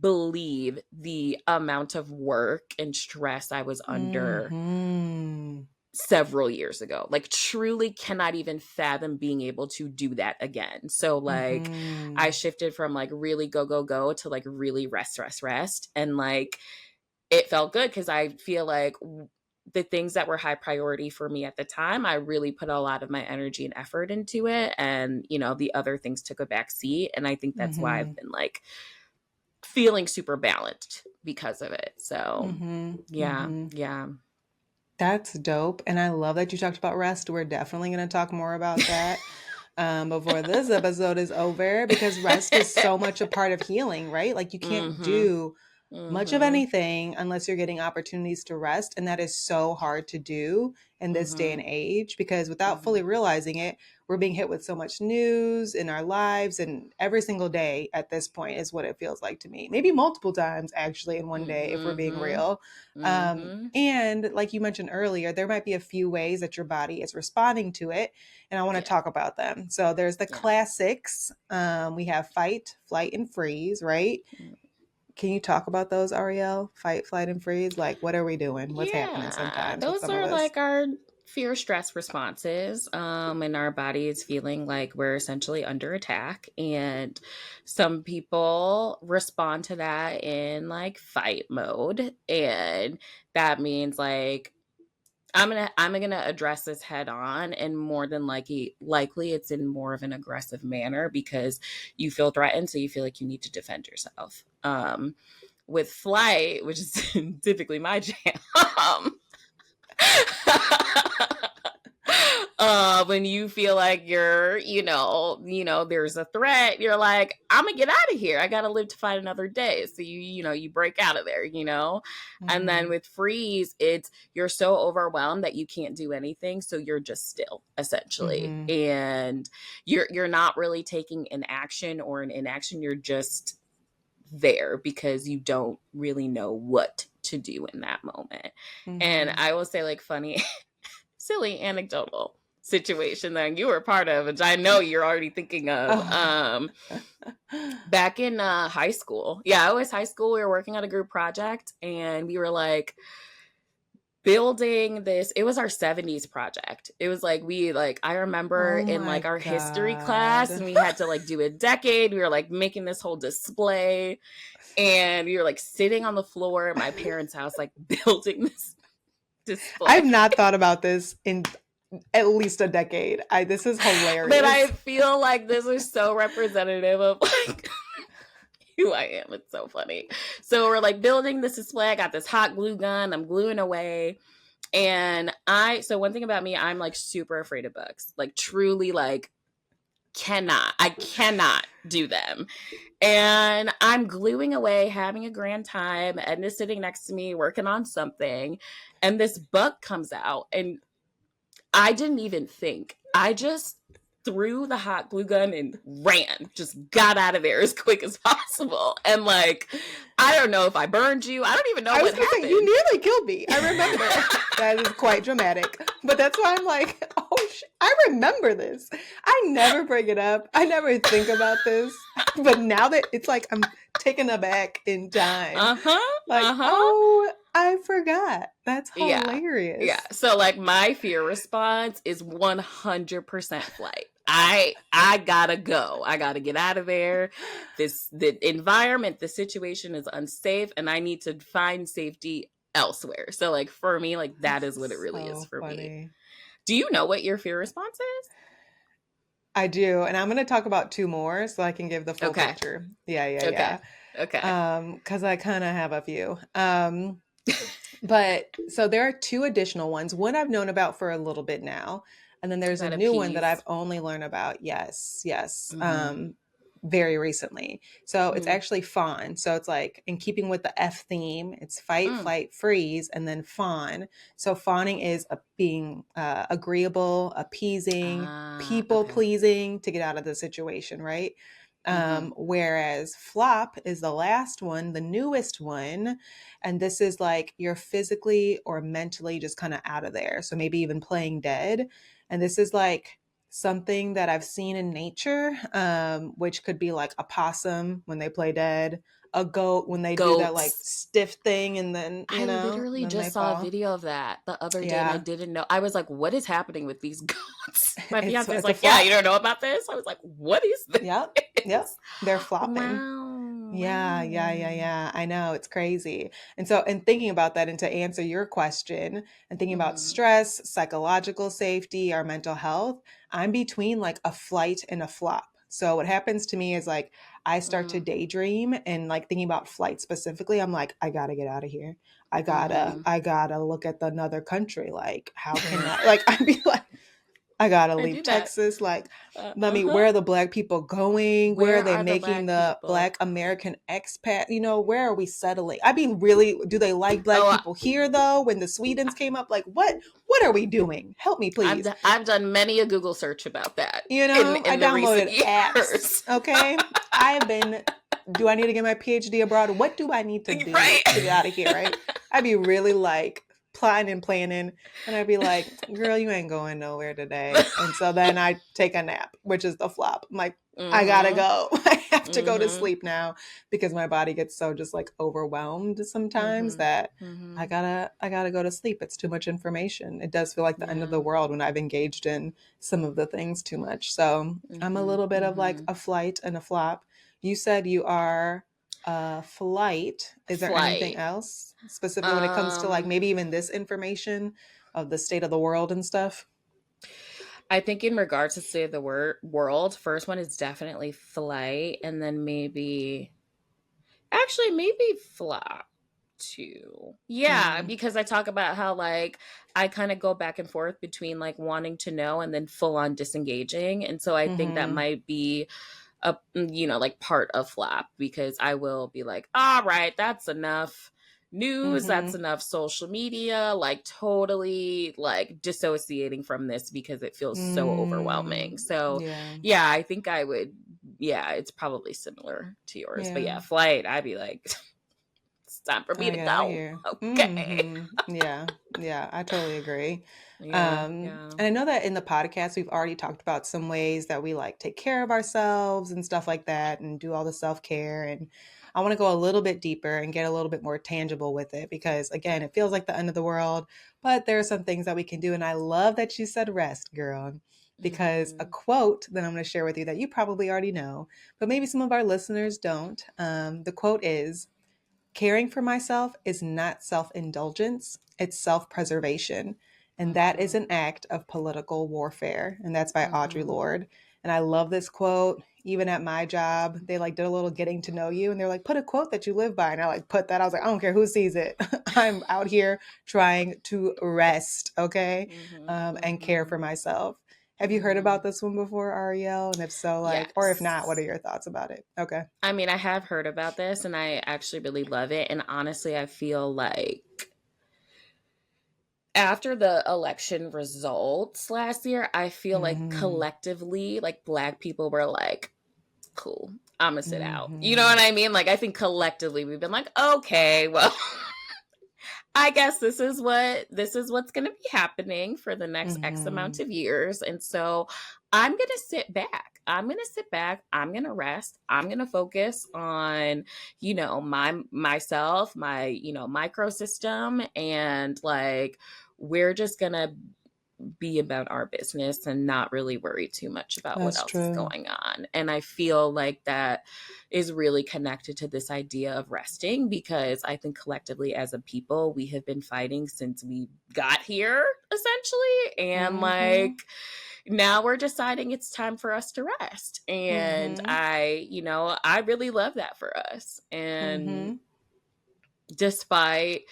believe the amount of work and stress I was under Mhm. several years ago. Like truly cannot even fathom being able to do that again. So like I Mhm. shifted from like really go go go to like really rest rest rest, and like it felt good because I feel like the things that were high priority for me at the time, I really put a lot of my energy and effort into it. And, you know, the other things took a back seat. And I think that's why I've Mhm. been like feeling super balanced because of it. So, Mhm. yeah, Mhm. yeah. That's dope, and I love that you talked about rest. We're definitely going to talk more about that before this episode is over because rest is so much a part of healing, right? Like you can't Mm-hmm. do much of Mm-hmm. anything unless you're getting opportunities to rest. And that is so hard to do in this day Mm-hmm. and age because without Mm-hmm. fully realizing it, we're being hit with so much news in our lives. And every single day at this point is what it feels like to me. Maybe multiple times actually in one day, if we're being Mm-hmm. real. Mm-hmm. And like you mentioned earlier, there might be a few ways that your body is responding to it. And I want to Yeah. talk about them. So there's the Yeah. classics. We have fight, flight, and freeze, right? Can you talk about those, Ariel? Fight, flight, and freeze? Like, what are we doing? What's happening Yeah, sometimes with those some of are us? like our fear stress responses. And our body is feeling like we're essentially under attack. And some people respond to that in like fight mode. And that means like I'm gonna address this head on, and more than likely it's in more of an aggressive manner because you feel threatened, so you feel like you need to defend yourself. With flight, which is typically my jam, when you feel like you're, there's a threat, you're like, I'm gonna get out of here. I gotta live to fight another day. So you break out of there. And then Mm-hmm. with freeze, it's you're so overwhelmed that you can't do anything, so you're just still essentially, Mm-hmm. and you're not really taking an action or an inaction. You're just there because you don't really know what to do in that moment. And Mm-hmm. I will say, like, funny, silly anecdotal situation that you were a part of, which I know you're already thinking of. Oh. Back in high school, yeah, it was high school. We were working on a group project, and we were like building this. It was our 70s project. It was like I remember Oh in like my our history class, God. and we had to like do a decade. We were like making this whole display, and we were like sitting on the floor at my parents' house, like building this I've display. not thought about this in at least a decade. This is But I hilarious. feel like this is so representative of like who I am. It's so funny. So we're like building this display. I got this hot glue gun. I'm gluing away. And so one thing about me, I'm like super afraid of bugs. Like truly like I cannot do them. And I'm gluing away, having a grand time. Edna's sitting next to me working on something. And this bug comes out. And I didn't even think. I just threw the hot glue gun and ran, just got out of there as quick as possible. And like, I don't know if I burned you. I don't even know I was what gonna happened. say, you nearly killed me. I remember. That is quite dramatic. But that's why I'm like, oh, I remember this. I never bring it up. I never think about this. But now that it's like I'm taken aback in time, like, oh, I forgot. That's Yeah. hilarious. Yeah. So like my fear response is 100% flight. I gotta go. I gotta get out of there. The environment, the situation is unsafe, and I need to find safety elsewhere. So like for me, like that is what it really is So for me. funny. Do you know what your fear response is? I do, and I'm going to talk about two more so I can give the full Okay. picture. Yeah, yeah, Okay. yeah. Okay. Because I kind of have a few. But so there are two additional ones. One I've known about for a little bit now, and then Is there's a that a new one that I've peas? only learned about. Yes, yes. Mm-hmm. Very recently. So it's Mm. actually fawn. So it's like in keeping with the F theme, it's fight, Mm. flight, freeze, and then fawn. So fawning is being agreeable, appeasing, Ah, people okay. pleasing to get out of the situation, right? Mm-hmm. Whereas flop is the last one, the newest one, and this is like you're physically or mentally just kind of out of there. So maybe even playing dead. And this is like something that I've seen in nature, which could be like a possum when they play dead, a goat when they do that like Goats. stiff thing and then, I literally then they just saw a fall. video of that the other day and I Yeah, didn't know. I was like, what is happening with these goats? My fiance is it's a like, yeah, you flop. don't know about this? I was like, what is this? Yep, yep. They're flopping. Wow. Yeah, yeah, yeah, Wow. yeah. I know it's crazy. And so, and thinking about that, and to answer your question, and thinking about Mm-hmm. stress, psychological safety, our mental health, I'm between like a flight and a flop. So, what happens to me is like I start to daydream and like thinking about flight specifically, I'm like, I gotta get out of here. Mm-hmm. I gotta look at another country. Like, how can I, like, I'd be like, I gotta I leave do that. Texas. Like, Uh-huh. where are the black people going? Where are Where they are the making black the people? black American expat? Where are we settling? I mean, really, do they like black Oh, people here though? When the Swedens came up, like, what are we doing? Help me, please. I've done many a Google search about that I in the recent downloaded apps. years. Okay. I've been, do I need to get my PhD abroad? What do I need to do Right. to get out of here? Right. I'd be really like plotting and planning. And I'd be like, girl, you ain't going nowhere today. And so then I take a nap, which is the flop. I'm like, I gotta Mm-hmm. go. I have to go to Mm-hmm. sleep now because my body gets so just like overwhelmed sometimes Mm-hmm. that Mm-hmm. I gotta go to sleep. It's too much information. It does feel like the end of Yeah. the world when I've engaged in some of the things too much. So I'm a Mm-hmm. little bit of like Mm-hmm. a flight and a flop. You said you are a flight. Is there anything Flight. else specifically when it comes to like Um, maybe even this information of the state of the world and stuff? I think in regards to state of the world, first one is definitely flight, and then maybe flop too. Yeah, Mm, because I talk about how like I kind of go back and forth between like wanting to know and then full on disengaging, and so I think that mm-hmm, might be like part of flap because I will be like, all right, that's enough news, that's mm-hmm, enough social media, like totally like dissociating from this because it feels so overwhelming. So yeah, yeah, I think yeah, it's probably similar to yours. But yeah. yeah, flight, I'd be like, it's time for me I to get out of go. here. Okay. Yeah, yeah, I totally agree. Yeah, yeah. And I know that in the podcast, we've already talked about some ways that we like take care of ourselves and stuff like that and do all the self care. And I want to go a little bit deeper and get a little bit more tangible with it because, again, it feels like the end of the world, but there are some things that we can do. And I love that you said rest, girl, because a Mm-hmm. quote that I'm going to share with you that you probably already know, but maybe some of our listeners don't. The quote is, caring for myself is not self indulgence, it's self preservation. And that is Mm-hmm. an act of political warfare. And that's by Audre Mm-hmm. Lorde. And I love this quote. even at my job, they like did a little getting to know you and they're like, put a quote that you live by. And I like put that. I was like, I don't care who sees it. I'm out here trying to rest, okay? Mm-hmm. And care Mm-hmm. for myself. Have you heard Mm-hmm. about this one before, Ariel? And if so, like, or if not, what are Yes. your thoughts about it? Okay. I mean, I have heard about this and I actually really love it. And honestly, I feel like after the election results last year, I feel like Mm-hmm. collectively, like Black people were like, cool, I'm gonna sit out. You know Mm-hmm. what I mean? Like, I think collectively we've been like, okay, well, I guess this is what's going to be happening for the next X Mm-hmm. amount of years. And so I'm going to sit back. I'm going to sit back. I'm going to rest. I'm going to focus on, myself, microsystem, and like we're just going to be about our business and not really worry too much about what That's else is true. going on. And I feel like that is really connected to this idea of resting, because I think collectively as a people, we have been fighting since we got here, essentially. And Mm-hmm. like now we're deciding it's time for us to rest. And Mm-hmm. I really love that for us. And Mm-hmm. despite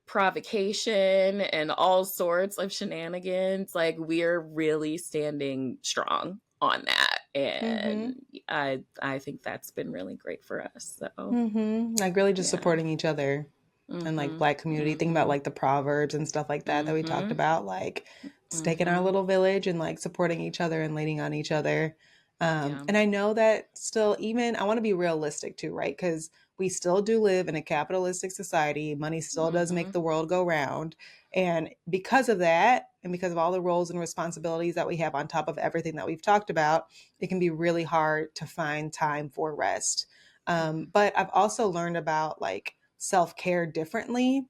provocation and all sorts of shenanigans, like we're really standing strong on that. Mm-hmm. And I think that's been really great for us. So Mm-hmm. Like really just yeah. supporting each other and like Mhm. Black community. Think about Mhm. like the proverbs and stuff like that we talked Mhm. about, like staking our Mhm. little village and like supporting each other and leaning on each other. Yeah. And I know that still, even I want to be realistic too, right? Because we still do live in a capitalistic society. Money still does make Mhm. the world go round. And because of that, and because of all the roles and responsibilities that we have on top of everything that we've talked about, it can be really hard to find time for rest. Mhm. But I've also learned about like self care differently.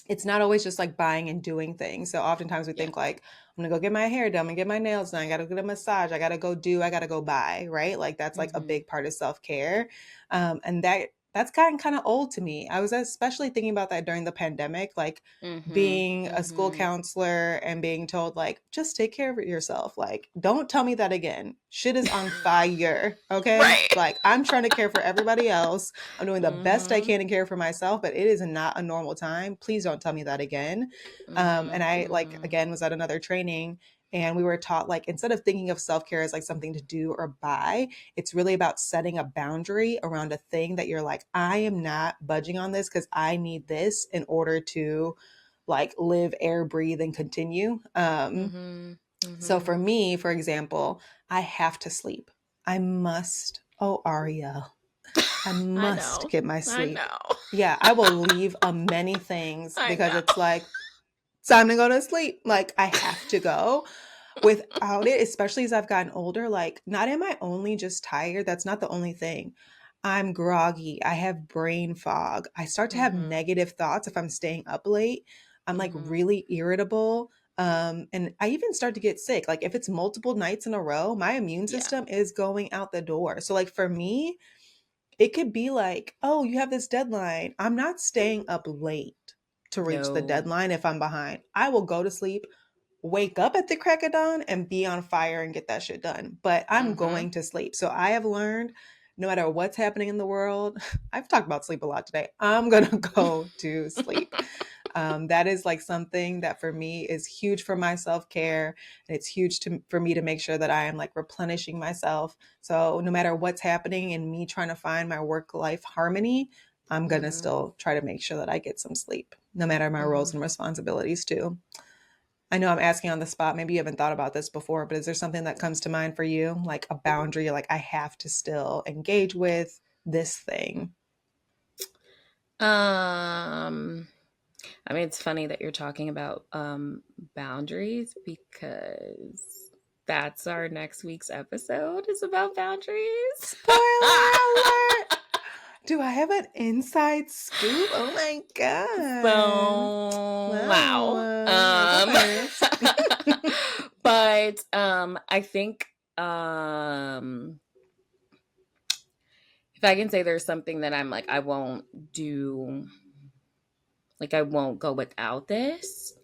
It's not always just like buying and doing things. So oftentimes we Yeah. think like, I'm gonna go get my hair done, I'm gonna get my nails done, I gotta get a massage, I gotta go buy, right? Like that's like a Mhm. big part of self care, and that's kind of old to me. I was especially thinking about that during the pandemic, like Mhm. being a school Mhm. counselor and being told like, just take care of it yourself. Like, don't tell me that again. Shit is on fire, okay? Right. Like I'm trying to care for everybody else. I'm doing the best I Mhm. can to care for myself, but it is not a normal time. Please don't tell me that again. And Mhm. I like Mhm. again was at another training and we were taught like instead of thinking of self-care as like something to do or buy, it's really about setting a boundary around a thing that you're like, I am not budging on this because I need this in order to like live, air, breathe, and continue. Mhm. So for Mhm. me, for example, I have to sleep. I must. Oh, Ariel, I I must know. get my I sleep. know. Yeah, I will leave many things I because know. it's like time to go to sleep. Like I have to go. Without it, especially as I've gotten older, like not am I only just tired? That's not the only thing. I'm groggy. I have brain fog. I start to have Mhm. negative thoughts if I'm staying up late. I'm like Mhm. really irritable. And I even start to get sick. Like if it's multiple nights in a row, my immune Yeah. system is going out the door. So like for me, it could be like, oh, you have this deadline. I'm not staying up late to reach the No. deadline if I'm behind. I will go to sleep, wake up at the crack of dawn, and be on fire and get that shit done. But I'm Mhm. going to sleep. So I have learned no matter what's happening in the world, I've talked about sleep a lot today. I'm going to go to sleep. That is like something that for me is huge for my self care. And it's huge for me to make sure that I am like replenishing myself. So no matter what's happening and me trying to find my work life harmony, I'm going to Mhm. still try to make sure that I get some sleep, no matter my roles Mhm. and responsibilities too. I know I'm asking on the spot. Maybe you haven't thought about this before, but is there something that comes to mind for you? Like a boundary, like I have to still engage with this thing? Um I mean, it's funny that you're talking about boundaries, because that's our next week's episode is about boundaries. Spoiler alert! Do I have an inside scoop? Oh my God. So Wow. wow. A little nervous. But I think um if I can say there's something that I'm like, I won't do, like I won't go without this,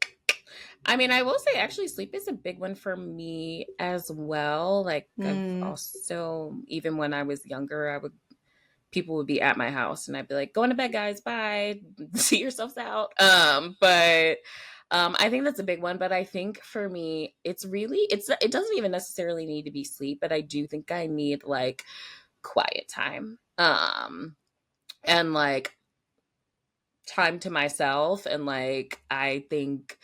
I mean, I will say actually sleep is a big one for me as well. Like I've Mm, also, even when I was younger, I would people would be at my house and I'd be like, going to bed, guys, bye. See yourselves out. But I think that's a big one. But I think for me, it doesn't even necessarily need to be sleep, but I do think I need like quiet time. And like time to myself. And like I think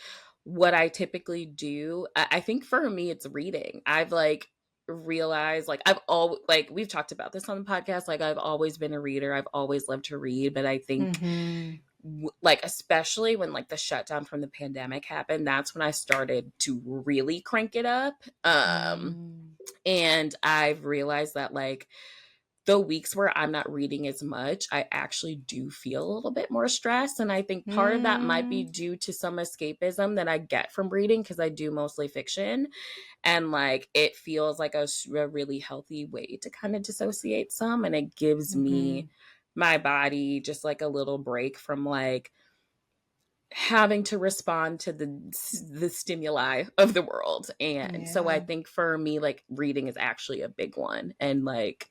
what I typically do, I think for me it's reading. I've like realized like I've all like we've talked about this on the podcast, like I've always been a reader, I've always loved to read, but I think mm-hmm. like especially when like the shutdown from the pandemic happened, that's when I started to really crank it up. Mm, And I've realized that like the weeks where I'm not reading as much, I actually do feel a little bit more stressed. And I think part of that might be mm, due to some escapism that I get from reading because I do mostly fiction. And like it feels like a really healthy way to kind of dissociate some. And it gives mm-hmm. me my body just like a little break from like having to respond to the stimuli of the world. And so I Yeah. think for me like reading is actually a big one. And like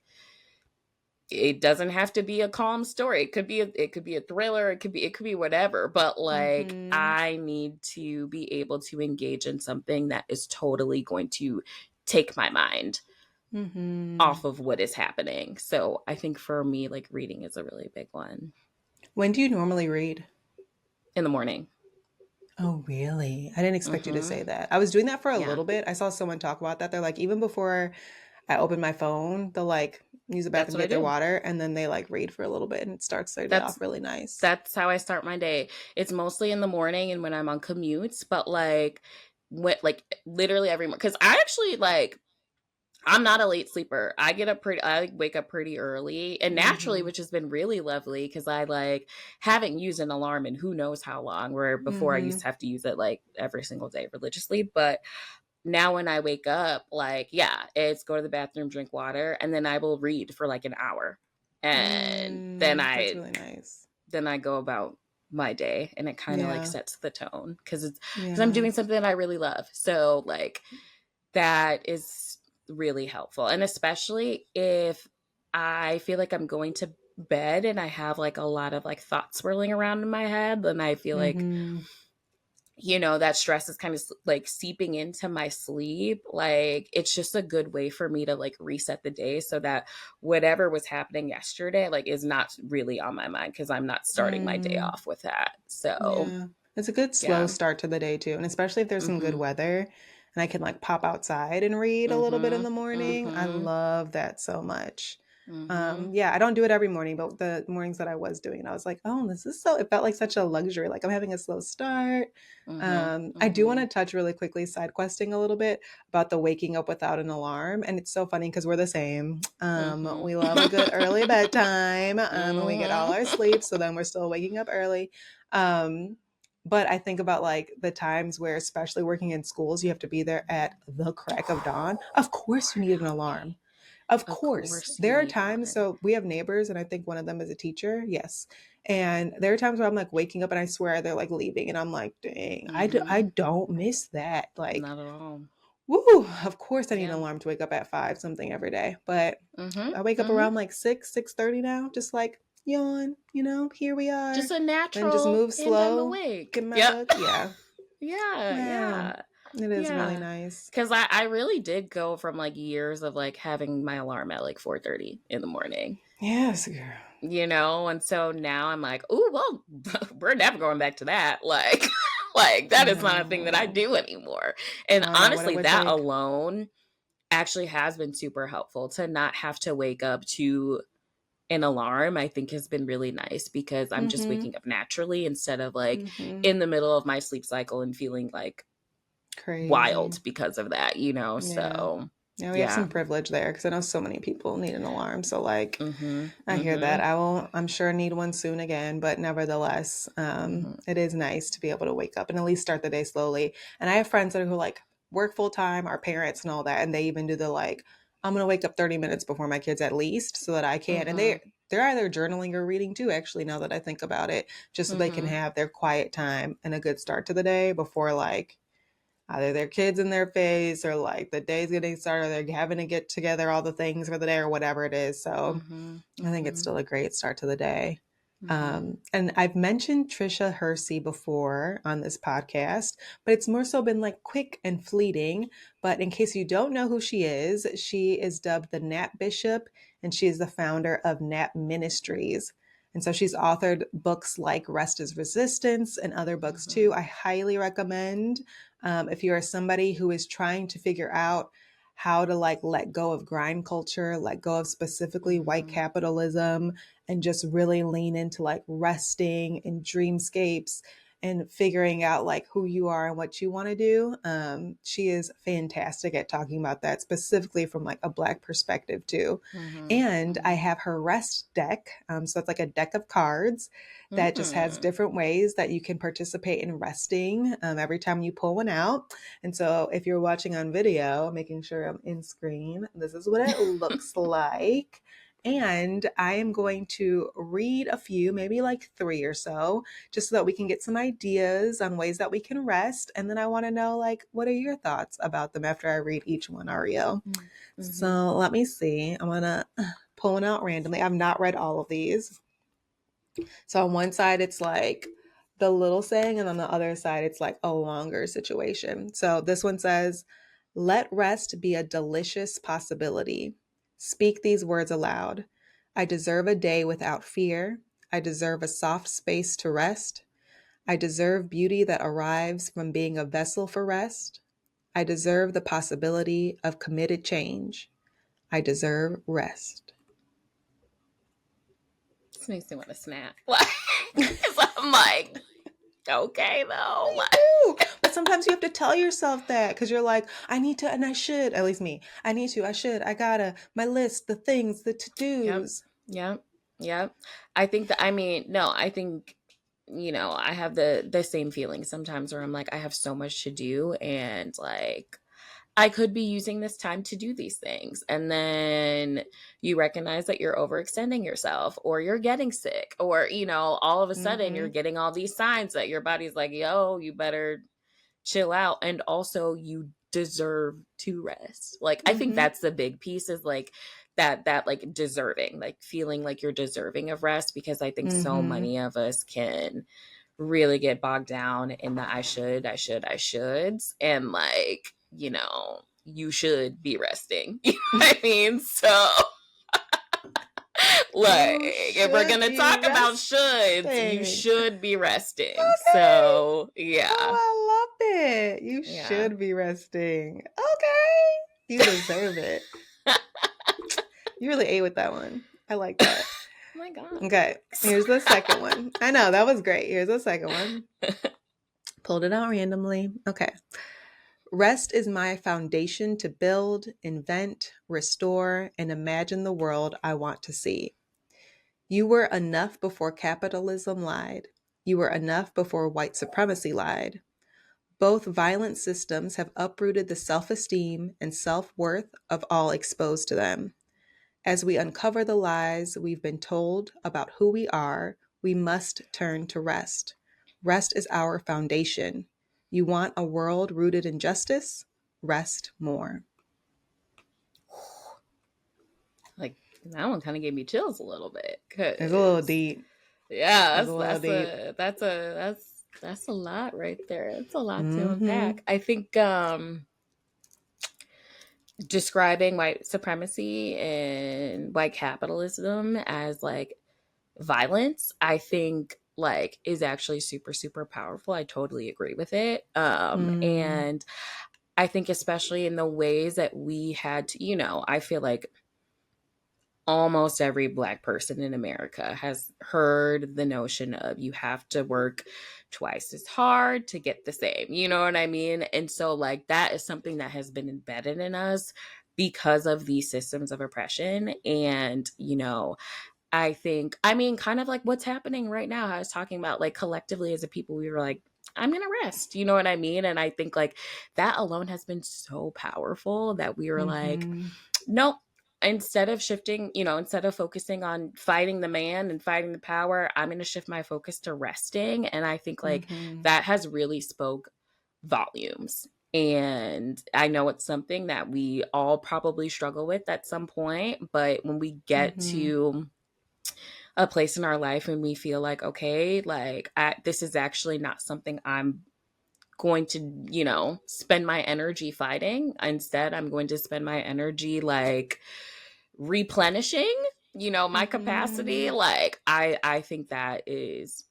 it doesn't have to be a calm story. It could be a thriller, it could be whatever, but like Mm-hmm. I need to be able to engage in something that is totally going to take my mind Mm-hmm. off of what is happening. So I think for me like reading is a really big one. When do you normally read? In the morning. Oh, really? I didn't expect you to say Mhm. that. I was doing that for a Yeah. little bit. I saw someone talk about that. They're like, even before I open my phone, they'll like use the That's bathroom, what I get their do. water, and then they like read for a little bit and it starts their day That's off really nice. that's how I start my day. It's mostly in the morning and when I'm on commutes, but like what like literally every morning cuz I actually like I'm not a late sleeper. I wake up pretty early and naturally, Mm-hmm. which has been really lovely because I like haven't used an alarm in who knows how long, where before I Mm-hmm. used to have to use it like every single day religiously. But now when I wake up, like, yeah, it's go to the bathroom, drink water, and then I will read for like an hour. And Mm, that's really nice. then I go about my day and it kind of like Yeah. sets the tone because I'm Yeah. doing something that I really love. So like that is really helpful. And especially if I feel like I'm going to bed and I have like a lot of like thoughts swirling around in my head, then I feel like, Mm-hmm. that stress is kind of like seeping into my sleep. Like it's just a good way for me to like reset the day so that whatever was happening yesterday like is not really on my mind because I'm not starting my day Mm, off with that. So, yeah. It's a good slow yeah. start to the day too. And especially if there's some good Mhm. weather and I can like pop outside and read a little bit in Mhm. the morning. I Mhm. love that so much. Mhm. Yeah, I don't do it every morning, but the mornings that I was doing it, I was like, oh, this is so, it felt like such a luxury. Like I'm having a slow start. Mhm. I do want to Mhm. touch really quickly, side questing a little bit about the waking up without an alarm. And it's so funny because we're the same. Mhm. We love a good early bedtime and we get all Mhm. our sleep. So then we're still waking up early. Um, but I think about like the times where, especially working in schools, you have to be there at the crack of dawn. Of course, you need an alarm. Of Of course, course you there are need times. one. So we have neighbors, and I think one of them is a teacher. Yes, and there are times where I'm like waking up, and I swear they're like leaving, and I'm like, dang, I Mhm. don't miss that. Like, Not at all. woo! Of course, I need an Yeah. alarm to wake up at 5 something every day, but Mhm. I wake up Mhm. around like 6:30 now, just like yawn. Here we are. Just a Then just natural move and I'm slow. Get awake. in my Yep. book. Yeah. Yeah, Wow. yeah. It is really Yeah. nice. Cause I really did go from like years of like having my alarm at like 4:30 in the morning. Yes, girl. And so now I'm like, oh well, we're never going back to that. Like, like that is not a thing that I No. do anymore. And Oh no, what a honestly, witch that wake. alone actually has been super helpful to not have to wake up to an alarm. I think has been really nice because I'm just Mm-hmm. waking up naturally instead of like Mm-hmm. in the middle of my sleep cycle and feeling like Crazy. wild because of that. Yeah. So Yeah, we have yeah. some privilege there because I know so many people need an alarm. So like Mhm. I hear that. Mhm. I'm sure need one soon again, but nevertheless, Mhm. it is nice to be able to wake up and at least start the day slowly. And I have friends that are who like work full time, our parents and all that, and they even do the like, I'm gonna wake up 30 minutes before my kids at least so that I can. And Mhm. they're either journaling or reading too, actually, now that I think about it, just so they can Mhm. have their quiet time and a good start to the day before like either their kids in their face or like the day's getting started, or they're having to get together all the things for the day or whatever it is. So Mm-hmm. I think it's Mm-hmm. still a great start to the day. Mm-hmm. And I've mentioned Trisha Hersey before on this podcast, but it's more so been like quick and fleeting. But in case you don't know who she is dubbed the Nap Bishop, and she is the founder of Nap Ministries. And so she's authored books like Rest is Resistance and other books Mm-hmm. too. I highly recommend if you are somebody who is trying to figure out how to like let go of grind culture, let go of specifically white Mm-hmm. capitalism, and just really lean into like resting and dreamscapes and figuring out like who you are and what you want to do. She is fantastic at talking about that, specifically from like a Black perspective too. Mm-hmm. And I Mm-hmm. have her rest deck. So it's like a deck of cards that just has Mm-hmm. different ways that you can participate in resting every time you pull one out. And so if you're watching on video, making sure I'm in screen, this is what it looks like. And I am going to read a few, maybe like 3 or so, just so that we can get some ideas on ways that we can rest. And then I want to know, like, what are your thoughts about them after I read each one, Ariel? Mm-hmm. So let me see. I'm going to pull one out randomly. I've not read all of these. So on one side, it's like the little saying, and on the other side, it's like a longer situation. So this one says, let rest be a delicious possibility. Speak these words aloud. I deserve a day without fear. I deserve a soft space to rest. I deserve beauty that arrives from being a vessel for rest. I deserve the possibility of committed change. I deserve rest. This makes me want to snap. Like, 'cause I'm like, okay, though. Me Like, too. But sometimes you have to tell yourself that because you're like, I need to, and I should, at least me. I need to, I should, I gotta, my list, the things, the to yep, dos. yep, yep. I think that, I mean, no, I think, I have the same feeling sometimes where I'm like, I have so much to do, and like, I could be using this time to do these things. And then you recognize that you're overextending yourself, or you're getting sick, or, all of a sudden you're Mm-hmm. getting all these signs that your body's like, yo, you better chill out. And also, you deserve to rest. Like, I think Mm-hmm. that's the big piece, is like that like deserving, like feeling like you're deserving of rest, because I think so Mm-hmm. many of us can really get bogged down in the I shoulds, and like, you should be resting. You know what I mean? So, like, You if we're should gonna be talk about shoulds, you resting. should be resting. Okay. So, yeah. Oh, I love it. You Yeah. should be resting. Okay. You deserve it. You really ate with that one. I like that. Oh my God. Okay. Here's the second one. I know that was great. Here's the second one. Pulled it out randomly. Okay. Rest is my foundation to build, invent, restore, and imagine the world I want to see. You were enough before capitalism lied. You were enough before white supremacy lied. Both violent systems have uprooted the self esteem and self worth of all exposed to them. As we uncover the lies we've been told about who we are, we must turn to rest. Rest is our foundation. You want a world rooted in justice? Rest more. Like, that one kind of gave me chills a little bit, It's a little because deep. yeah, It's a little deep. that's a lot right there. It's a lot to Mm-hmm. unpack. I think describing white supremacy and white capitalism as like violence, I think, like, is actually super super powerful. I totally agree with it. Mm, And I think especially in the ways that we had to, I feel like almost every Black person in America has heard the notion of, you have to work twice as hard to get the same. You know what I mean? And so, like, that is something that has been embedded in us because of these systems of oppression. And, I think, I mean, kind of like what's happening right now. I was talking about, like, collectively as a people, we were like, I'm going to rest. You know what I mean? And I think, like, that alone has been so powerful that we were like, mm-hmm. nope. Instead of shifting, instead of focusing on fighting the man and fighting the power, I'm going to shift my focus to resting. And I think, like, Mm-hmm. that has really spoke volumes. And I know it's something that we all probably struggle with at some point, but when we get Mm-hmm. to a place in our life and we feel like, okay, like this is actually not something I'm going to, spend my energy fighting. Instead, I'm going to spend my energy like replenishing, my capacity. Mm-hmm. Like I think that is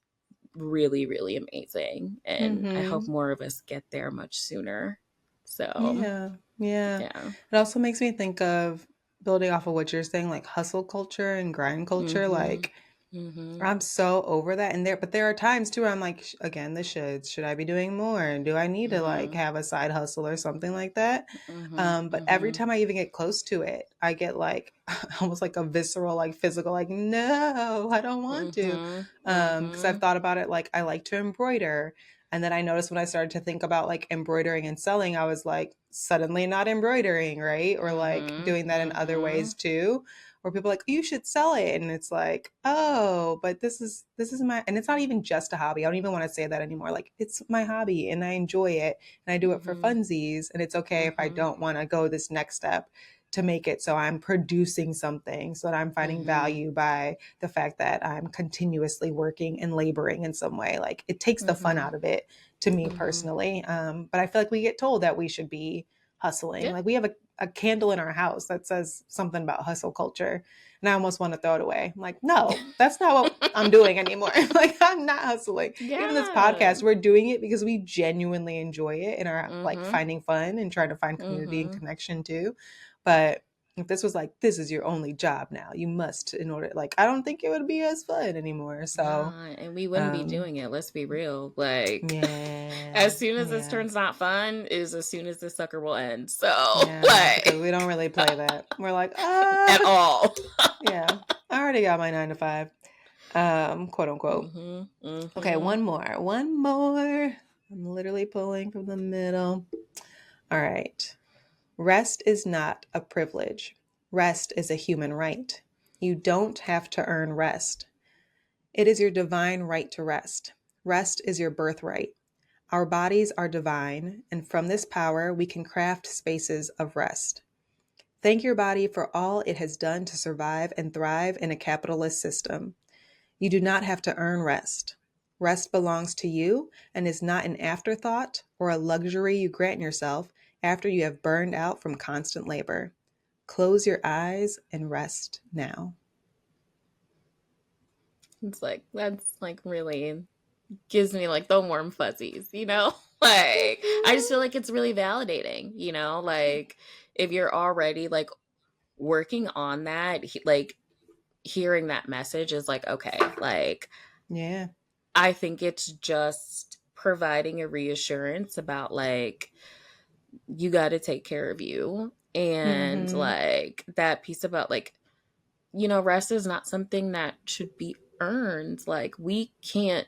really, really amazing. And I hope Mm-hmm. more of us get there much sooner. So, Yeah. Yeah. yeah. It also makes me think of, building off of what you're saying, like hustle culture and grind culture. Mhm. Like, Mhm. I'm so over that. And but there are times too where I'm like, again, the shoulds. Should I be doing more? Do I need to like Mhm. have a side hustle or something like that? Mhm. But every Mhm. time I even get close to it, I get like almost like a visceral, like physical, like, no, I don't want to. Mhm. Because I've Mhm. thought about it, like I like to embroider. And then I noticed when I started to think about like embroidering and selling, I was like suddenly not embroidering, right? Or like Mhm. doing that in other ways Mhm. too, where people are like, you should sell it. And it's like, oh, but this is my, and it's not even just a hobby. I don't even want to say that anymore. Like, it's my hobby and I enjoy it and I do it for Mhm. funsies. And it's okay if I Mhm. don't want to go this next step to make it so I'm producing something, so that I'm finding Mhm. value by the fact that I'm continuously working and laboring in some way. Like, it takes the fun Mhm. out of it to me Mhm. personally. But I feel like we get told that we should be hustling. Yeah. Like, we have a candle in our house that says something about hustle culture. And I almost want to throw it away. I'm like, no, that's not what I'm doing anymore. Like, I'm not hustling. Even this Yeah. podcast, we're doing it because we genuinely enjoy it and are like Mhm. finding fun and trying to find community and Mhm. connection too. But if this was like, this is your only job now, you must, in order, like, I don't think it would be as fun anymore. So, Nah, and we wouldn't be um, doing it. Let's be real. Like, yeah, as soon as this yeah, turns not fun, is as soon as the sucker will end. So, yeah, because we don't really play that. We're like, at ah, all. yeah, I already got my 9 to 5, quote unquote. Mhm. Okay, Mhm. one more. I'm literally pulling from the middle. All right. Rest is not a privilege. Rest is a human right. You don't have to earn rest. It is your divine right to rest. Rest is your birthright. Our bodies are divine, and from this power, we can craft spaces of rest. Thank your body for all it has done to survive and thrive in a capitalist system. You do not have to earn rest. Rest belongs to you and is not an afterthought or a luxury you grant yourself after you have burned out from constant labor. Close your eyes and rest now. It's like that's like really gives me like the warm fuzzies, you know? Like I just feel like it's really validating, like if you're already like working on that, like hearing that message is like okay, like Yeah. I think it's just providing a reassurance about like you got to take care of you and Mm-hmm. like that piece about like rest is not something that should be earned. Like we can't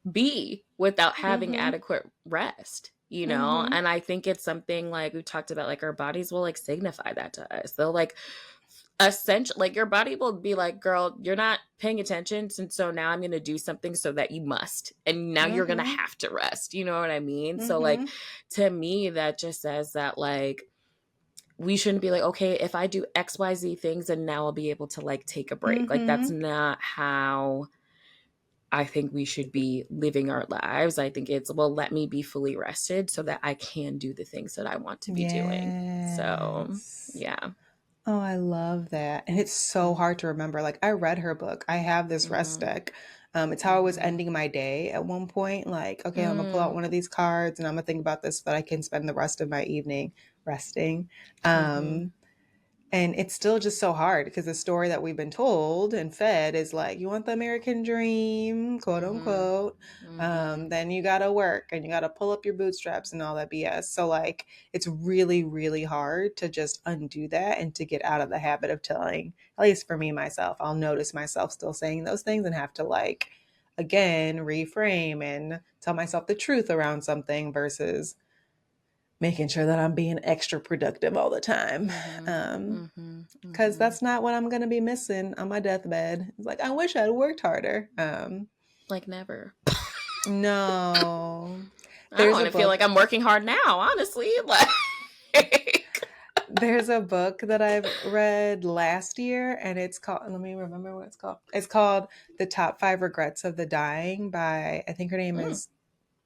be without having Mm-hmm. adequate rest, Mm-hmm. and I think it's something like we talked about, like our bodies will like signify that to us. They'll like essentially, like your body will be like, girl, you're not paying attention, and so now I'm going to do something so that you must, and now you're going to Mm-hmm. have to rest, you know what I mean? So like Mm-hmm. to me that just says that like we shouldn't be like, okay, if I do XYZ things and now I'll be able to like take a break. Like that's Mm-hmm. not how I think we should be living our lives. I think it's, well, let me be fully rested so that I can do the things that I want to be doing. So, Yes. yeah. Oh, I love that. And it's so Mm-hmm. hard to remember. Like, I read her book. I have this rest Mm-hmm. deck. It's how I was ending my day at one point. Like, okay, I'm gonna pull out Mm-hmm. one of these cards and I'm gonna think about this so that I can spend the rest of my evening resting. Mm-hmm. Um, and it's still just so hard because the story that we've been told and fed is like, you want the American dream, quote Mm-hmm. unquote. Mm-hmm. Then you got to work and you got to pull up your bootstraps and all that BS. So, like, it's really, really hard to just undo that and to get out of the habit of telling, at least for me, myself, I'll notice myself still saying those things and have to, like, again, reframe and tell myself the truth around something versus making sure that I'm being extra productive all the time. Mm-hmm. Um, Mm-hmm. because Mm-hmm. that's not what I'm going to be missing on my deathbed. It's like, I wish I'd worked harder. Like never. No. I don't There's want a to feel book like I'm working hard now, honestly. Like, There's a book that I've read last year, and it's called, let me remember what it's called. It's called The Top Five Regrets of the Dying by, I think her name mm, is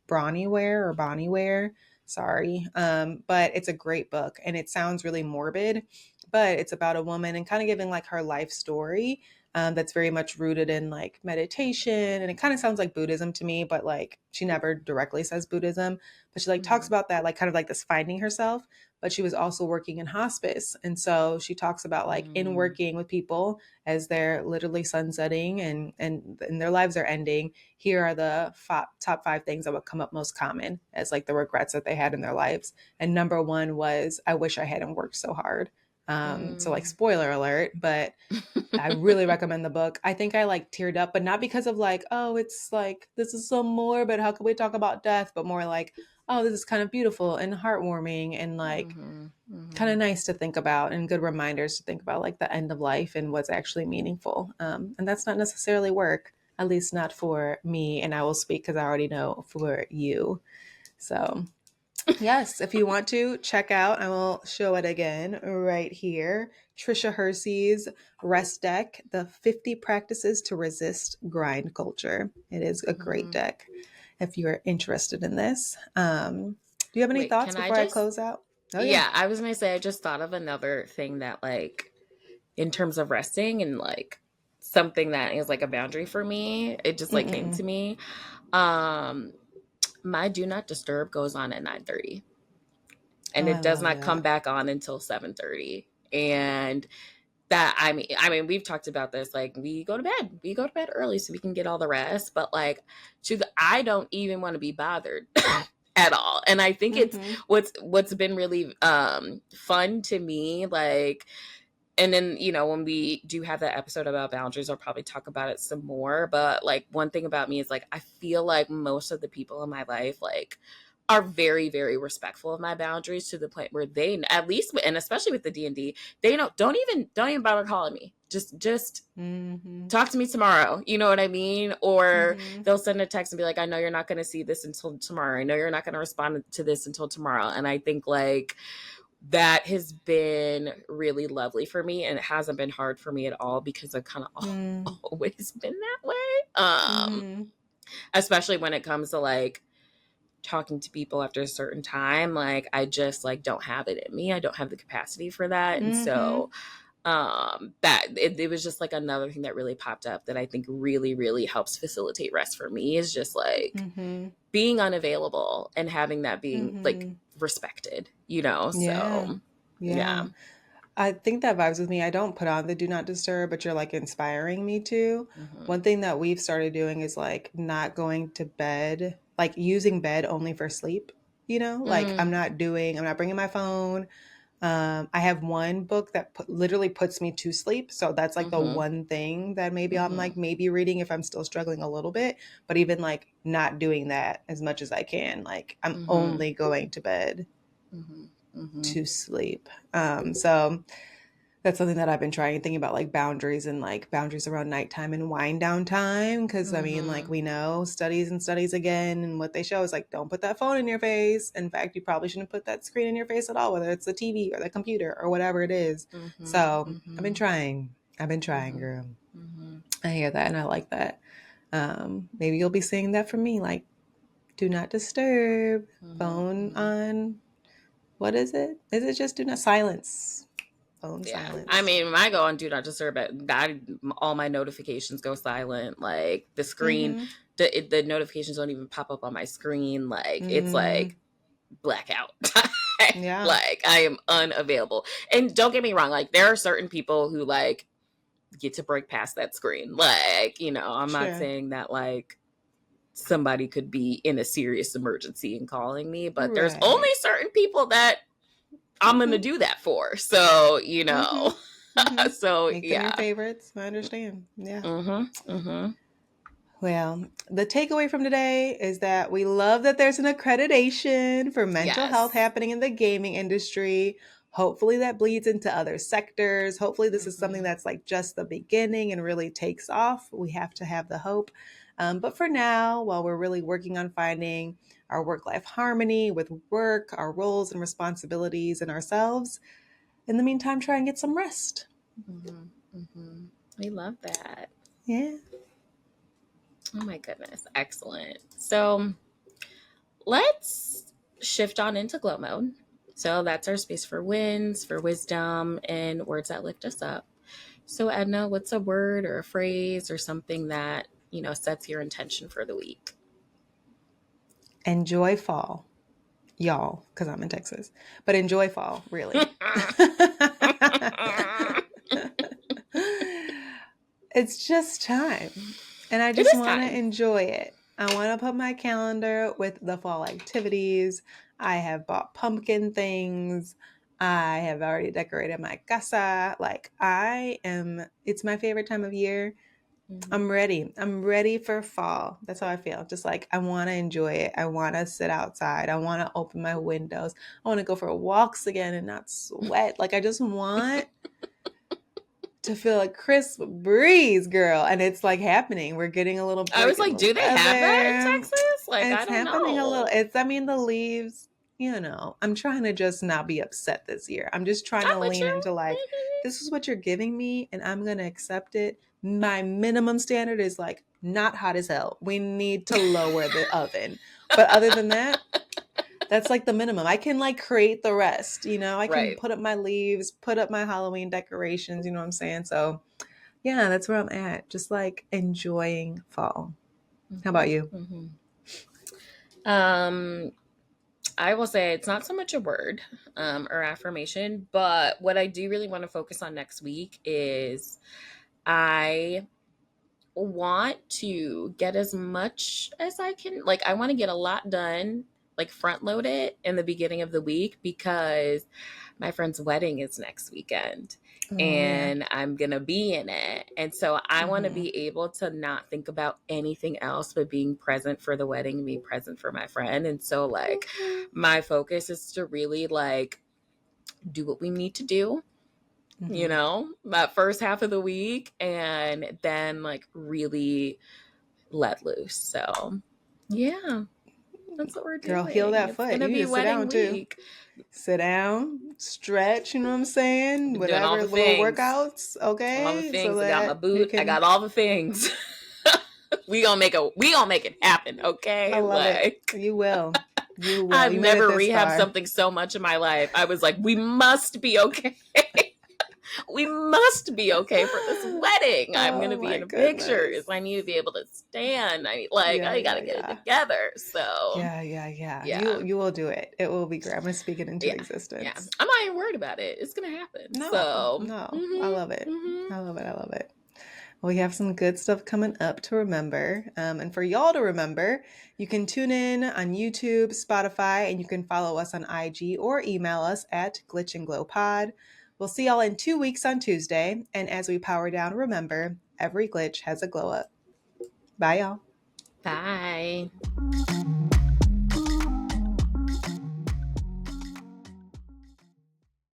Bronnieware or Bonnieware. Sorry. But it's a great book and it sounds really morbid, but it's about a woman and kind of giving like her life story. That's very much rooted in like meditation, and it kind of sounds like Buddhism to me, but like she never directly says Buddhism, but she like talks mm, about that, like kind of like this finding herself. But she was also working in hospice, and so she talks about like in mm, working with people as they're literally sunsetting and their lives are ending. Here are the top five things that would come up most common as like the regrets that they had in their lives. And number one was, I wish I hadn't worked so hard. So like mm. spoiler alert, but I really recommend the book. I think I like teared up, but not because of like, oh, it's like this is so morbid. How can we talk about death? But more like, oh, this is kind of beautiful and heartwarming and like Mhm, kind of mhm. nice to think about and good reminders to think about like the end of life and what's actually meaningful. And that's not necessarily work, at least not for me. And I will speak because I already know for you. So yes, if you want to check out, I will show it again right here. Trisha Hersey's Rest Deck, the 50 Practices to Resist Grind Culture. It is a great Mhm. deck if you're interested in this. Do you have any Wait, thoughts can I before I just? close out? Oh, yeah. Yeah, I was gonna say I just thought of another thing that like in terms of resting and like something that is like a boundary for me. It just like came Mm-mm. to me. Um, my do not disturb goes on at 9:30, Oh, and I it does love not come that. back on until 7:30. And that I mean we've talked about this, like we go to bed early so we can get all the rest, but like I don't even want to be bothered at all. And I think it's Mm-hmm. what's been really fun to me, like, and then when we do have that episode about boundaries, I'll probably talk about it some more, but like one thing about me is like I feel like most of the people in my life like are very very respectful of my boundaries, to the point where they, at least, and especially with the D&D, they don't even bother calling me. Just Mm-hmm. talk to me tomorrow, you know what I mean? Or Mm-hmm. they'll send a text and be like, I know you're not going to see this until tomorrow, I know you're not going to respond to this until tomorrow. And I think like that has been really lovely for me, and it hasn't been hard for me at all, because I've kind of always been that way. Mm-hmm. Especially when it comes to like talking to people after a certain time, like I just like don't have it in me, I don't have the capacity for that. And Mm-hmm. so that it was just like another thing that really popped up that I think really really helps facilitate rest for me, is just like Mm-hmm. being unavailable and having that being like Mm-hmm. respected, Yeah. so yeah. Yeah. I think that vibes with me. I don't put on the do not disturb, but you're like inspiring me to. Hmm. One thing that we've started doing is like not going to bed, like using bed only for sleep. Like Mm, I'm not bringing my phone. I have one book that literally puts me to sleep. So that's like the mm-hmm, one thing that maybe I'm mm-hmm, like maybe reading if I'm still struggling a little bit. But even like not doing that as much as I can, like I'm mm-hmm, only going to bed mm-hmm, mm-hmm, to sleep. So that's something that I've been trying, thinking about like boundaries and like boundaries around nighttime and wind down time. Cause I mean, like mm-hmm, we know studies and studies again, and what they show is like, don't put that phone in your face. In fact, you probably shouldn't put that screen in your face at all, whether it's the TV or the computer or whatever it is. mm-hmm, So I've been mm-hmm, trying. I've been trying, mm-hmm, girl. mm-hmm, I hear that and I like that. Maybe you'll be seeing that from me, like, do not disturb, phone mm-hmm. on. What is it? Is it just do not silence? Phone Yeah, I silence. mean, when I go on do not disturb, all my notifications go silent. Like the screen, Mm-hmm. the notifications don't even pop up on my screen. Like it's Mm, like blackout. yeah, Like I am unavailable. And don't get me wrong, like there are certain people who like get to break past that screen. Like, I'm not sure. saying that like somebody could be in a serious emergency and calling me, but there's only Right. certain people that I'm going to Mm-hmm. do that for. So, Mm-hmm. Mm-hmm. so Make them your yeah. favorites. I understand. Yeah. Mhm. Mhm. Well, the takeaway from today is that we love that there's an accreditation for mental health Yes. happening in the gaming industry. Hopefully that bleeds into other sectors. Hopefully this is something Mm-hmm. that's like just the beginning and really takes off. We have to have the hope. But for now, while we're really working on finding our work-life harmony with work, our roles and responsibilities, and ourselves, in the meantime, try and get some rest. Mm-hmm. Mm-hmm. We love that. Yeah. Oh my goodness. Excellent. So let's shift on into glow mode. So that's our space for wins, for wisdom, and words that lift us up. So Edna, what's a word or a phrase or something that, sets your intention for the week? Enjoy fall, y'all, because I'm in Texas. But enjoy fall, really. It's just time. And I It just is want to time. enjoy it. I want to put my calendar with the fall activities. I have bought pumpkin things. I have already decorated my casa. Like, it's my favorite time of year. Mm-hmm. I'm ready. I'm ready for fall. That's how I feel. Just like I want to enjoy it. I want to sit outside. I want to open my windows. I want to go for walks again and not sweat. Like, I just want to feel a crisp breeze, girl. And it's like happening. We're getting a little I was break in like, the do they have that in weather. Texas? Like, I It's don't happening a little. know. The leaves, I'm trying to just not be upset this year. I'm just trying to I'm with lean you. into like, this is what you're giving me, and I'm going to accept it. My minimum standard is like not hot as hell. We need to lower the oven. But other than that, that's like the minimum. I can like create the rest, I can Right. put up my leaves, put up my Halloween decorations, you know what I'm saying? So, yeah, that's where I'm at. Just like enjoying fall. How Mm-hmm. about you? Mm-hmm. Um, I will say it's not so much a word or affirmation, but what I do really want to focus on next week is I want to get as much as I can. Like, I want to get a lot done, like front load it in the beginning of the week because my friend's wedding is next weekend Oh, yeah. and I'm going to be in it. And so I want to Hmm. be able to not think about anything else but being present for the wedding and being present for my friend. And so, like, my focus is to really, like, do what we need to do, Hmm. that first half of the week, and then, like, really let loose. So, yeah, that's what we're Girl, heal doing. that It's foot. going to You need be to sit wedding down too. week. Sit down, stretch, you know what I'm saying? Doing all Whatever the little things. workouts, All the okay? So things. I got my that you boot. I can got all the things. We gonna make it happen, I okay? love it. Like, You will. You will. I've You made it never this rehabbed far. something so much in my life. I was like, we must be okay. We must be okay for this wedding. I'm gonna Oh be my in pictures. goodness. I need to be able to stand. Yeah, I yeah, gotta get it yeah. together. So Yeah, yeah, yeah. yeah, You will do it. It will be great. I'm gonna speak it into yeah, yeah. existence. I'm not even worried about it. It's gonna happen. No, So no. I mm-hmm, love it. mm-hmm. I love it. I love it. We have some good stuff coming up to remember. And for y'all to remember, you can tune in on YouTube, Spotify, and you can follow us on IG or email us at Glitch and Glow Pod. We'll see y'all in 2 weeks on Tuesday. And as we power down, remember, every glitch has a glow up. Bye, y'all. Bye.